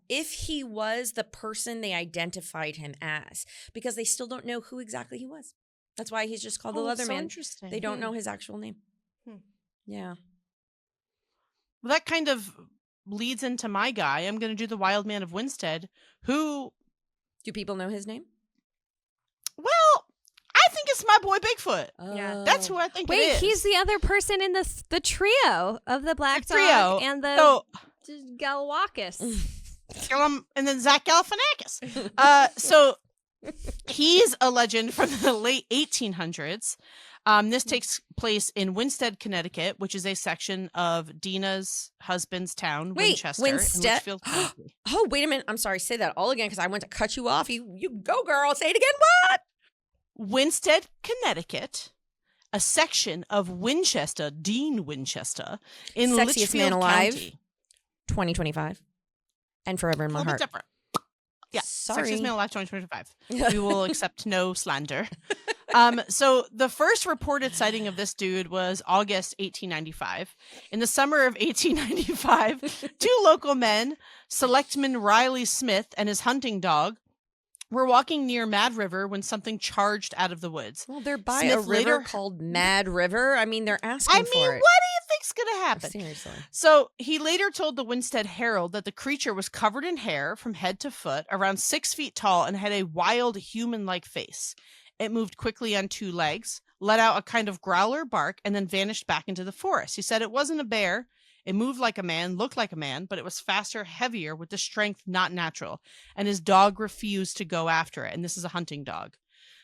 if he was the person they identified him as. Because they still don't know who exactly he was. That's why he's just called the so Leatherman. interesting. They don't know his actual name. Yeah. Well, that kind of leads into my guy. I'm going to do the Wild Man of Winstead, who, Do people know his name? well, I think it's my boy Bigfoot. Yeah. That's who I think it Wait, is. he's the other person in the trio of the black The trio. dog and the So, Glawackus. and then Zach Galifianakis. So he's a legend from the late 1800s. This takes place in Winstead, Connecticut, which is a section of Deena's husband's town, Wait, Winchester, in Winstead? Litchfield County. Oh, wait a minute. I'm sorry. Say that all again because I went to cut you off. You go, girl. Say it again. What? Winstead, Connecticut, a section of Winchester, Dean Winchester, in Sexiest Litchfield man alive. County. 2025. And forever in A my little bit heart. different. Yeah, Sorry. Sexiest Man Alive 2025. We will accept no slander. So the first reported sighting of this dude was August 1895. In the summer of 1895, two local men, Selectman Riley Smith and his hunting dog, were walking near Mad River when something charged out of the woods. Well, they're by Smith a river later- called Mad River. I mean, they're asking I mean, for what do it. you think's going to happen? Seriously. So he later told the Winstead Herald that the creature was covered in hair from head to foot, around 6 feet tall, and had a wild human-like face. It moved quickly on two legs, let out a kind of growler bark, and then vanished back into the forest. He said it wasn't a bear. It moved like a man, looked like a man, but it was faster, heavier, with the strength not natural. And his dog refused to go after it. And this is a hunting dog.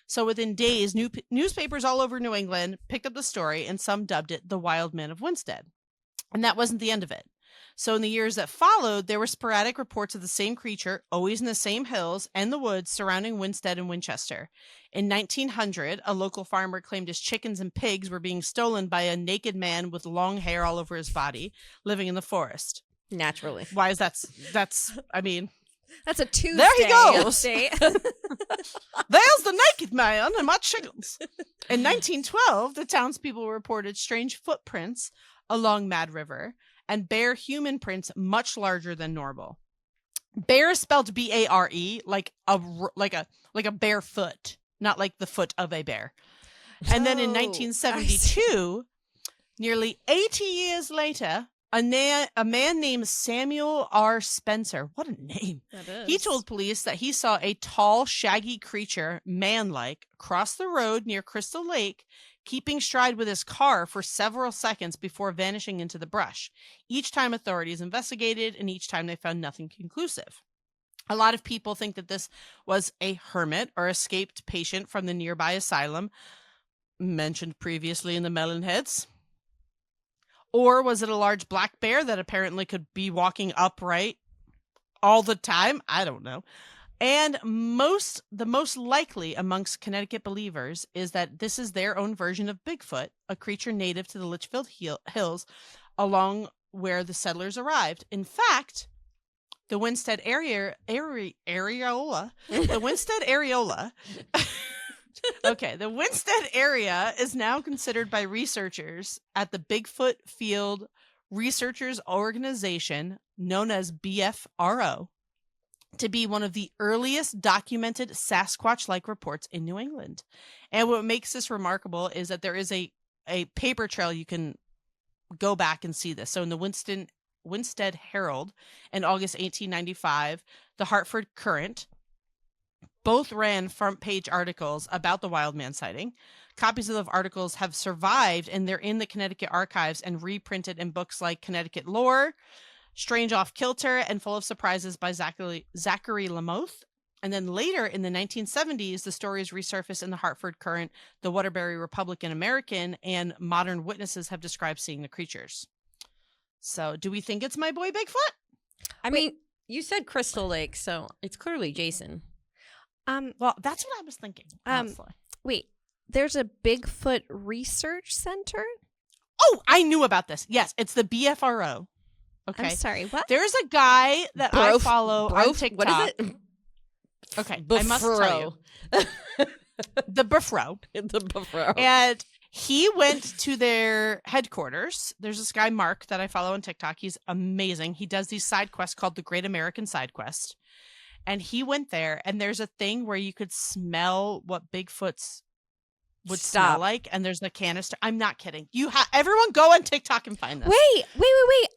So within days, newspapers all over New England picked up the story, and some dubbed it the Wild Man of Winstead. And that wasn't the end of it. So in the years that followed, there were sporadic reports of the same creature, always in the same hills and the woods surrounding Winstead and Winchester. In 1900, a local farmer claimed his chickens and pigs were being stolen by a naked man with long hair all over his body, living in the forest. Naturally. Why is that's I mean, That's a Tuesday. There he goes. update. there's the naked man and my chickens. In 1912, the townspeople reported strange footprints along Mad River and bare human prints much larger than normal. Bear is spelled B-A-R-E, like a bare foot, not like the foot of a bear. And then in Oh, 1972, nearly 80 years later, A man named Samuel R. Spencer. What a name. That is. He told police that he saw a tall, shaggy creature, man-like, cross the road near Crystal Lake, keeping stride with his car for several seconds before vanishing into the brush. Each time authorities investigated, and each time they found nothing conclusive. A lot of people think that this was a hermit or escaped patient from the nearby asylum mentioned previously in the Melonheads. Or was it a large black bear that apparently could be walking upright all the time? I don't know. And the most likely amongst Connecticut believers is that this is their own version of Bigfoot, a creature native to the Litchfield Hills along where the settlers arrived. In fact, the Winstead areola. Okay, the Winstead area is now considered by researchers at the Bigfoot Field Researchers Organization, known as BFRO, to be one of the earliest documented Sasquatch-like reports in New England. And what makes this remarkable is that there is a paper trail you can go back and see this. So in the Winstead Herald in August 1895, the Hartford Courant, both ran front page articles about the wild man sighting. Copies of the articles have survived, and they're in the Connecticut archives and reprinted in books like Connecticut Lore, Strange Off Kilter, and Full of Surprises by Zachary Lamoth. And then later in the 1970s, the stories resurfaced in the Hartford Courant, the Waterbury Republican American, and modern witnesses have described seeing the creatures. So do we think it's my boy Bigfoot? I mean, you said Crystal Lake, so it's clearly Jason. Well, that's what I was thinking, honestly. Wait, there's a Bigfoot Research Center? Oh, I knew about this. Yes, it's the BFRO. Okay. I'm sorry, what? There's a guy that I follow on TikTok. What is it? Okay, I must tell you. The BFRO. The BFRO. And he went to their headquarters. There's this guy, Mark, that I follow on TikTok. He's amazing. He does these side quests called the Great American Side Quest. And he went there, and there's a thing where you could smell what Bigfoot's would smell like, and there's the canister. I'm not kidding. Everyone go on TikTok and find this. Wait.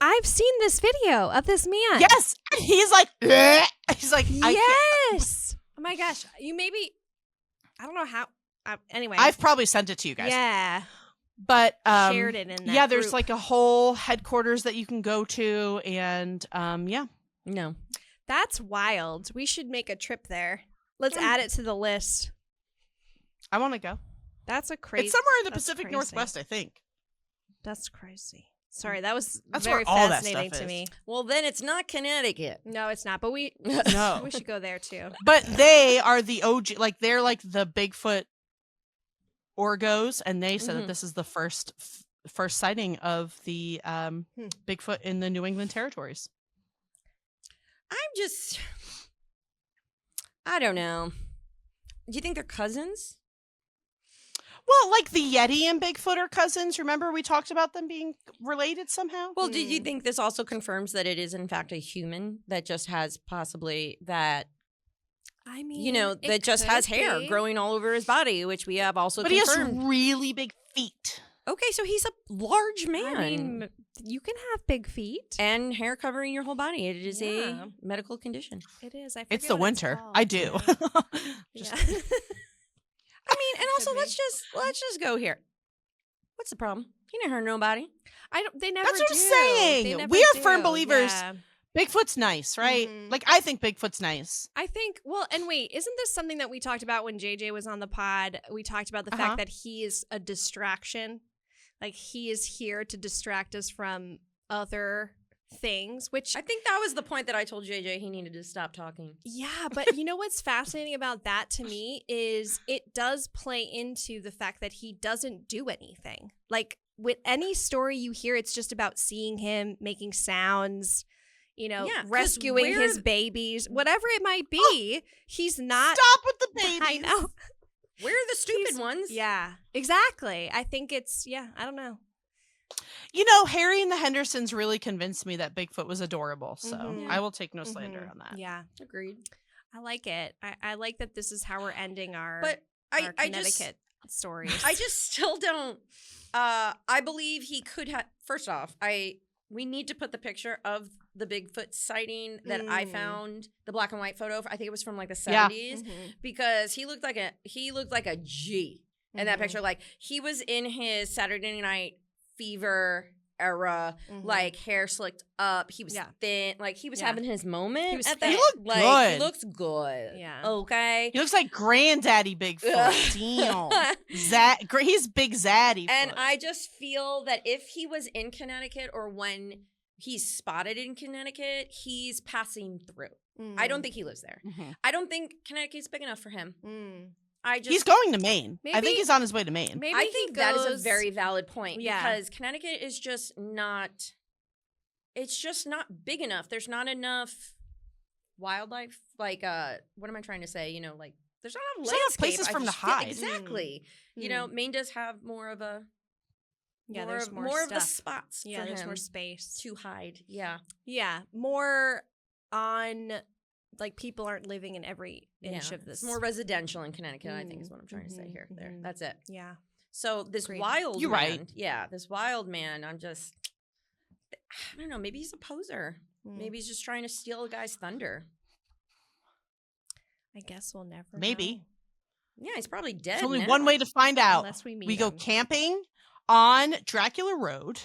I've seen this video of this man. Yes. And he's like, "Bleh." He's like, yes. Oh my gosh. You maybe, I don't know how. Anyway. I've probably sent it to you guys. Yeah. But shared it in that yeah, there's group. like a whole headquarters that you can go to, and yeah. No. That's wild. We should make a trip there. Let's add it to the list. I want to go. That's a crazy. It's somewhere in the Pacific Northwest, I think. That's crazy. Sorry, that was That's very where all that fascinating stuff to me. is. Well, then it's not Connecticut. No, it's not. But we No. we should go there too. But they are the OG, like they're like the Bigfoot orgos, and they said that this is the first sighting of the Bigfoot in the New England territories. I don't know. Do you think they're cousins? Well, like the Yeti and Bigfoot are cousins. Remember we talked about them being related somehow? Well, do you think this also confirms that it is in fact a human that just has possibly that, I mean, you know, that just has hair growing all over his body, which we have also But confirmed. he has really big feet. Okay, so he's a large man. I mean, you can have big feet. And hair covering your whole body. It is Yeah. a medical condition. It is. I It's forget the what winter. called. I do. Yeah. I mean, and also Could be. let's just go here. What's the problem? You never hurt nobody. I don't. They never. That's what I'm do. saying. They never We are firm do. believers. Yeah. Bigfoot's nice, right? Mhm. Like, I think Bigfoot's nice. I think. Well, and wait, isn't this something that we talked about when JJ was on the pod? We talked about the fact that he is a distraction. Like he is here to distract us from other things, which I think that was the point that I told JJ he needed to stop talking. yeah, but you know what's fascinating about that to me is it does play into the fact that he doesn't do anything. Like with any story you hear, it's just about seeing him making sounds, you know, Yeah, 'cause rescuing his babies, whatever it might be. He's not. Stop with the babies. I know. We're the stupid ones. Yeah, exactly. I think it's, I don't know. You know, Harry and the Hendersons really convinced me that Bigfoot was adorable. So Mhm. I will take no slander on that. Yeah, Agreed. I like it. I like that this is how we're ending our, But our I Connecticut stories. just still don't. I believe he could have. First off, I we need to put the picture of the Bigfoot sighting that I found, the black and white photo. I think it was from like the 70s, because he looked like a G in that picture. Like he was in his Saturday Night Fever era, like hair slicked up. He was thin, like he was having his moment. He was at fit. that, He looked like, good. He looks good. Yeah. Okay. He looks like Granddaddy Bigfoot. Damn. He's big zaddy. And foot. I just feel that if he was in Connecticut, or when he's spotted in Connecticut, he's passing through. I don't think he lives there. I don't think Connecticut's big enough for him. He's going to Maine. I Maybe- think he's on his way to Maine. Maybe I think that is a goes- very valid point, Yeah. because Connecticut is just not, it's just not big enough. There's not enough wildlife. Like, what am I trying to say? You know, like, there's not enough There's not enough landscape. places I for him to just feel- hide. Exactly. You know, Maine does have more of a, Yeah, more there's of, more more of the stuff. spots Yeah, for there's him more space. to hide. Yeah. Yeah, more on, like, people aren't living in every inch Yeah. of this. It's more residential in Connecticut, I think is what I'm trying to say here. There. That's it. Yeah. So this Agreed. wild You're man, right. yeah, this wild man, I don't know, maybe he's a poser. Maybe he's just trying to steal a guy's thunder. I guess we'll never Maybe. Yeah, he's probably dead. There's only now. one way to find know. out. Unless we meet We go him. camping on Dracula Road.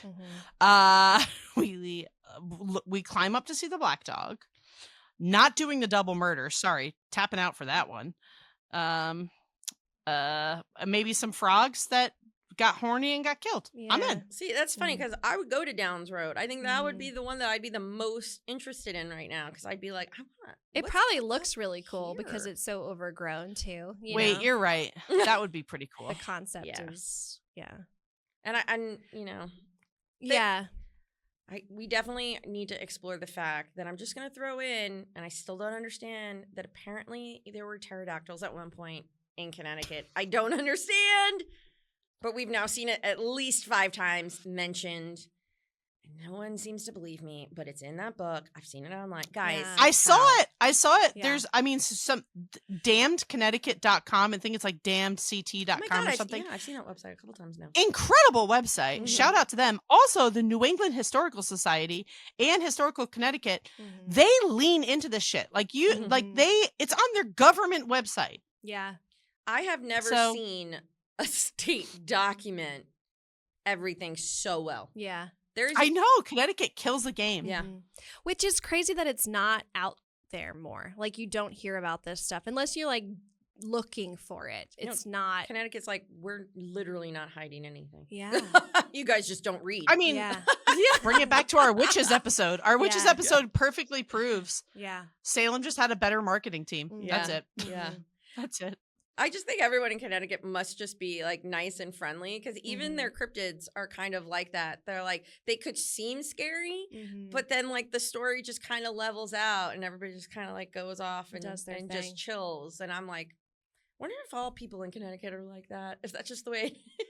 We climb up to see the black dog. Not doing the double murder. Sorry, tapping out for that one. Maybe some frogs that got horny and got killed. I'm Yeah. in. See, that's funny because I would go to Downs Road. I think that would be the one that I'd be the most interested in right now, because I'd be like, I want. It probably looks really cool here? because it's so overgrown too. Wait, know? you're right. That would be pretty cool. The concept Yeah. is and you know, yeah. we definitely need to explore the fact that I'm just going to throw in, and I still don't understand, that apparently there were pterodactyls at one point in Connecticut. I don't understand, but we've now seen it at least 5 times mentioned. And no one seems to believe me, but it's in that book. I've seen it online. Guys, Yeah. I saw it. Yeah. There's, some damnedconnecticut.com. I think it's like damnedct.com oh my God, or something. I've seen that website a couple times now. Incredible website. Mhm. Shout out to them. Also, the New England Historical Society and Historical Connecticut, Mhm. they lean into this shit. Like it's on their government website. Yeah. I have never So- seen a state document everything so well. Yeah. There's I know Connecticut kills the game. Yeah. Mhm. Which is crazy that it's not out there more. Like, you don't hear about this stuff unless you're like looking for it. No, It's not. Connecticut's like, we're literally not hiding anything. Yeah. You guys just don't read. I mean, Yeah. bring it back to our witches episode. Our witches Yeah. episode perfectly proves Yeah. Salem just had a better marketing team. Yeah. That's it. yeah. That's it. I just think everyone in Connecticut must just be like nice and friendly, because even their cryptids are kind of like that. They're like, they could seem scary, Mhm. but then like the story just kind of levels out and everybody just kind of like goes off and, Does their and thing. just chills. And I'm like, wonder if all people in Connecticut are like that. If that's just the way it is.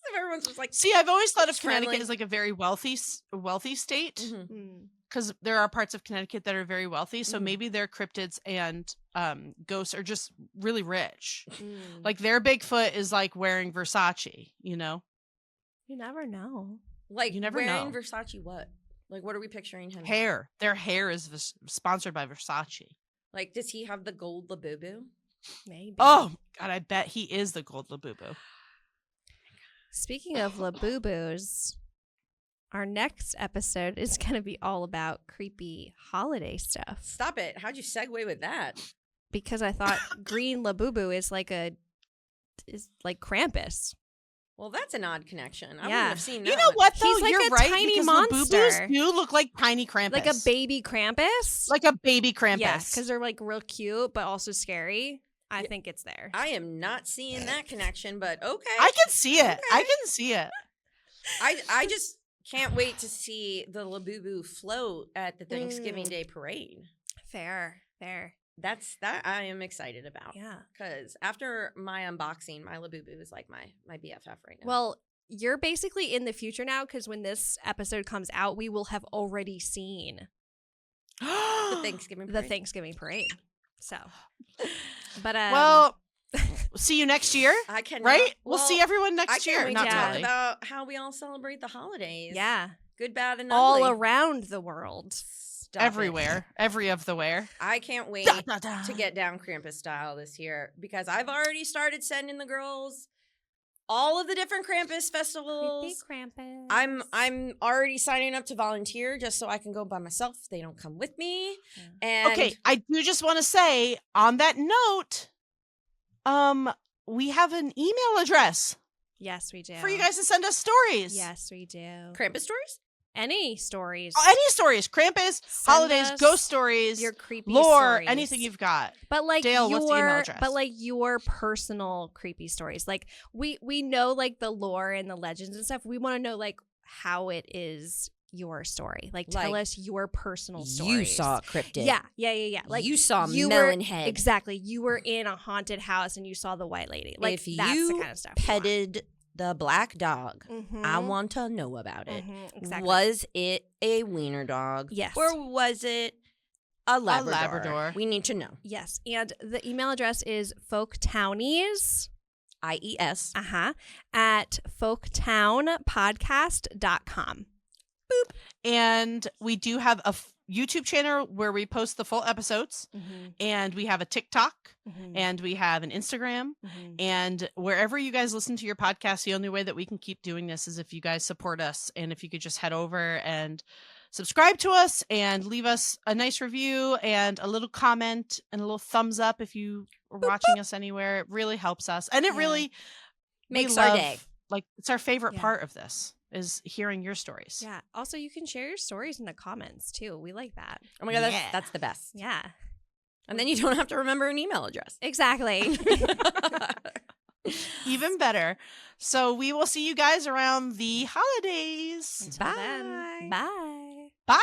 If everyone's just like, See, I've always thought of Just friendly. Connecticut as like a very wealthy state. Mhm. Mm. Because there are parts of Connecticut that are very wealthy, so Mhm. maybe their cryptids and ghosts are just really rich. Mm. Like their Bigfoot is like wearing Versace, you know? You never know. like You never wearing know. Versace what? Like, what are we picturing him? Hair. Their hair is sponsored by Versace. Like, does he have the gold Labubu? Maybe. Oh God, I bet he is the gold Labubu. Speaking of Labubus, our next episode is going to be all about creepy holiday stuff. Stop it. How'd you segue with that? Because I thought green Labubu is like Krampus. Well, that's an odd connection. I Yeah. wouldn't have seen that. You know one. what though? He's like You're a right, tiny because monster. Labubus do look like tiny Krampus. Like a baby Krampus? Like a baby Krampus. Yes, because they're like real cute, but also scary. I think it's there. I am not seeing that connection, but okay. I can see it. I Okay. can see it. I just can't wait to see the Labubu float at the Thanksgiving Day parade. Fair. That I am excited about. Yeah. Because after my unboxing, my Labubu is like my BFF right now. Well, you're basically in the future now because when this episode comes out, we will have already seen the Thanksgiving parade. the Thanksgiving parade. So, but Well, We'll see you next year. I cannot. Right? We'll Well, see everyone I next can't year. wait Not to talk really. about how we all celebrate the holidays. Yeah. Good, bad, and All ugly. around the world. Stop it. Everywhere. Every of the where. I can't wait Da, da, da. to get down Krampus style this year because I've already started sending the girls all of the different Krampus festivals. Creepy Krampus. I'm already signing up to volunteer just so I can go by myself. They don't come with me. And Okay, I do just want to say on that note, we have an email address Yes, we do. for you guys to send us stories. Yes, we do. Krampus stories? Any stories. Oh, any stories, Krampus, Send holidays, us ghost stories, your creepy lore, stories. anything you've got. But like Dale, your, what's the email address? but like your personal creepy stories. Like we know like the lore and the legends and stuff. We want to know like how it is your story. Like tell Like, us your personal stories. You saw a cryptid. Yeah. Like you saw you Melon were, Head. Exactly. You were in a haunted house and you saw the white lady. Like If that's you the kind of stuff. we want. petted the black dog, Mhm. I want to know about it. Exactly. Was it a wiener dog? Yes. Or was it a Labrador? Labrador. We need to know. Yes. And the email address is folktownies. IES. At folktownpodcast.com. And we do have a YouTube channel where we post the full episodes, and we have a TikTok, and we have an Instagram, and wherever you guys listen to your podcast, the only way that we can keep doing this is if you guys support us, and if you could just head over and subscribe to us and leave us a nice review and a little comment and a little thumbs up if you are watching us anywhere. It really helps us, and it really Makes we our love- day. Like, it's our favorite Yeah. part of this is hearing your stories. Yeah. Also, you can share your stories in the comments too. We like that. Oh my God, Yeah. that's the best. Yeah. And then you don't have to remember an email address. Exactly. Even better. So we will see you guys around the holidays. Until then, bye. Bye.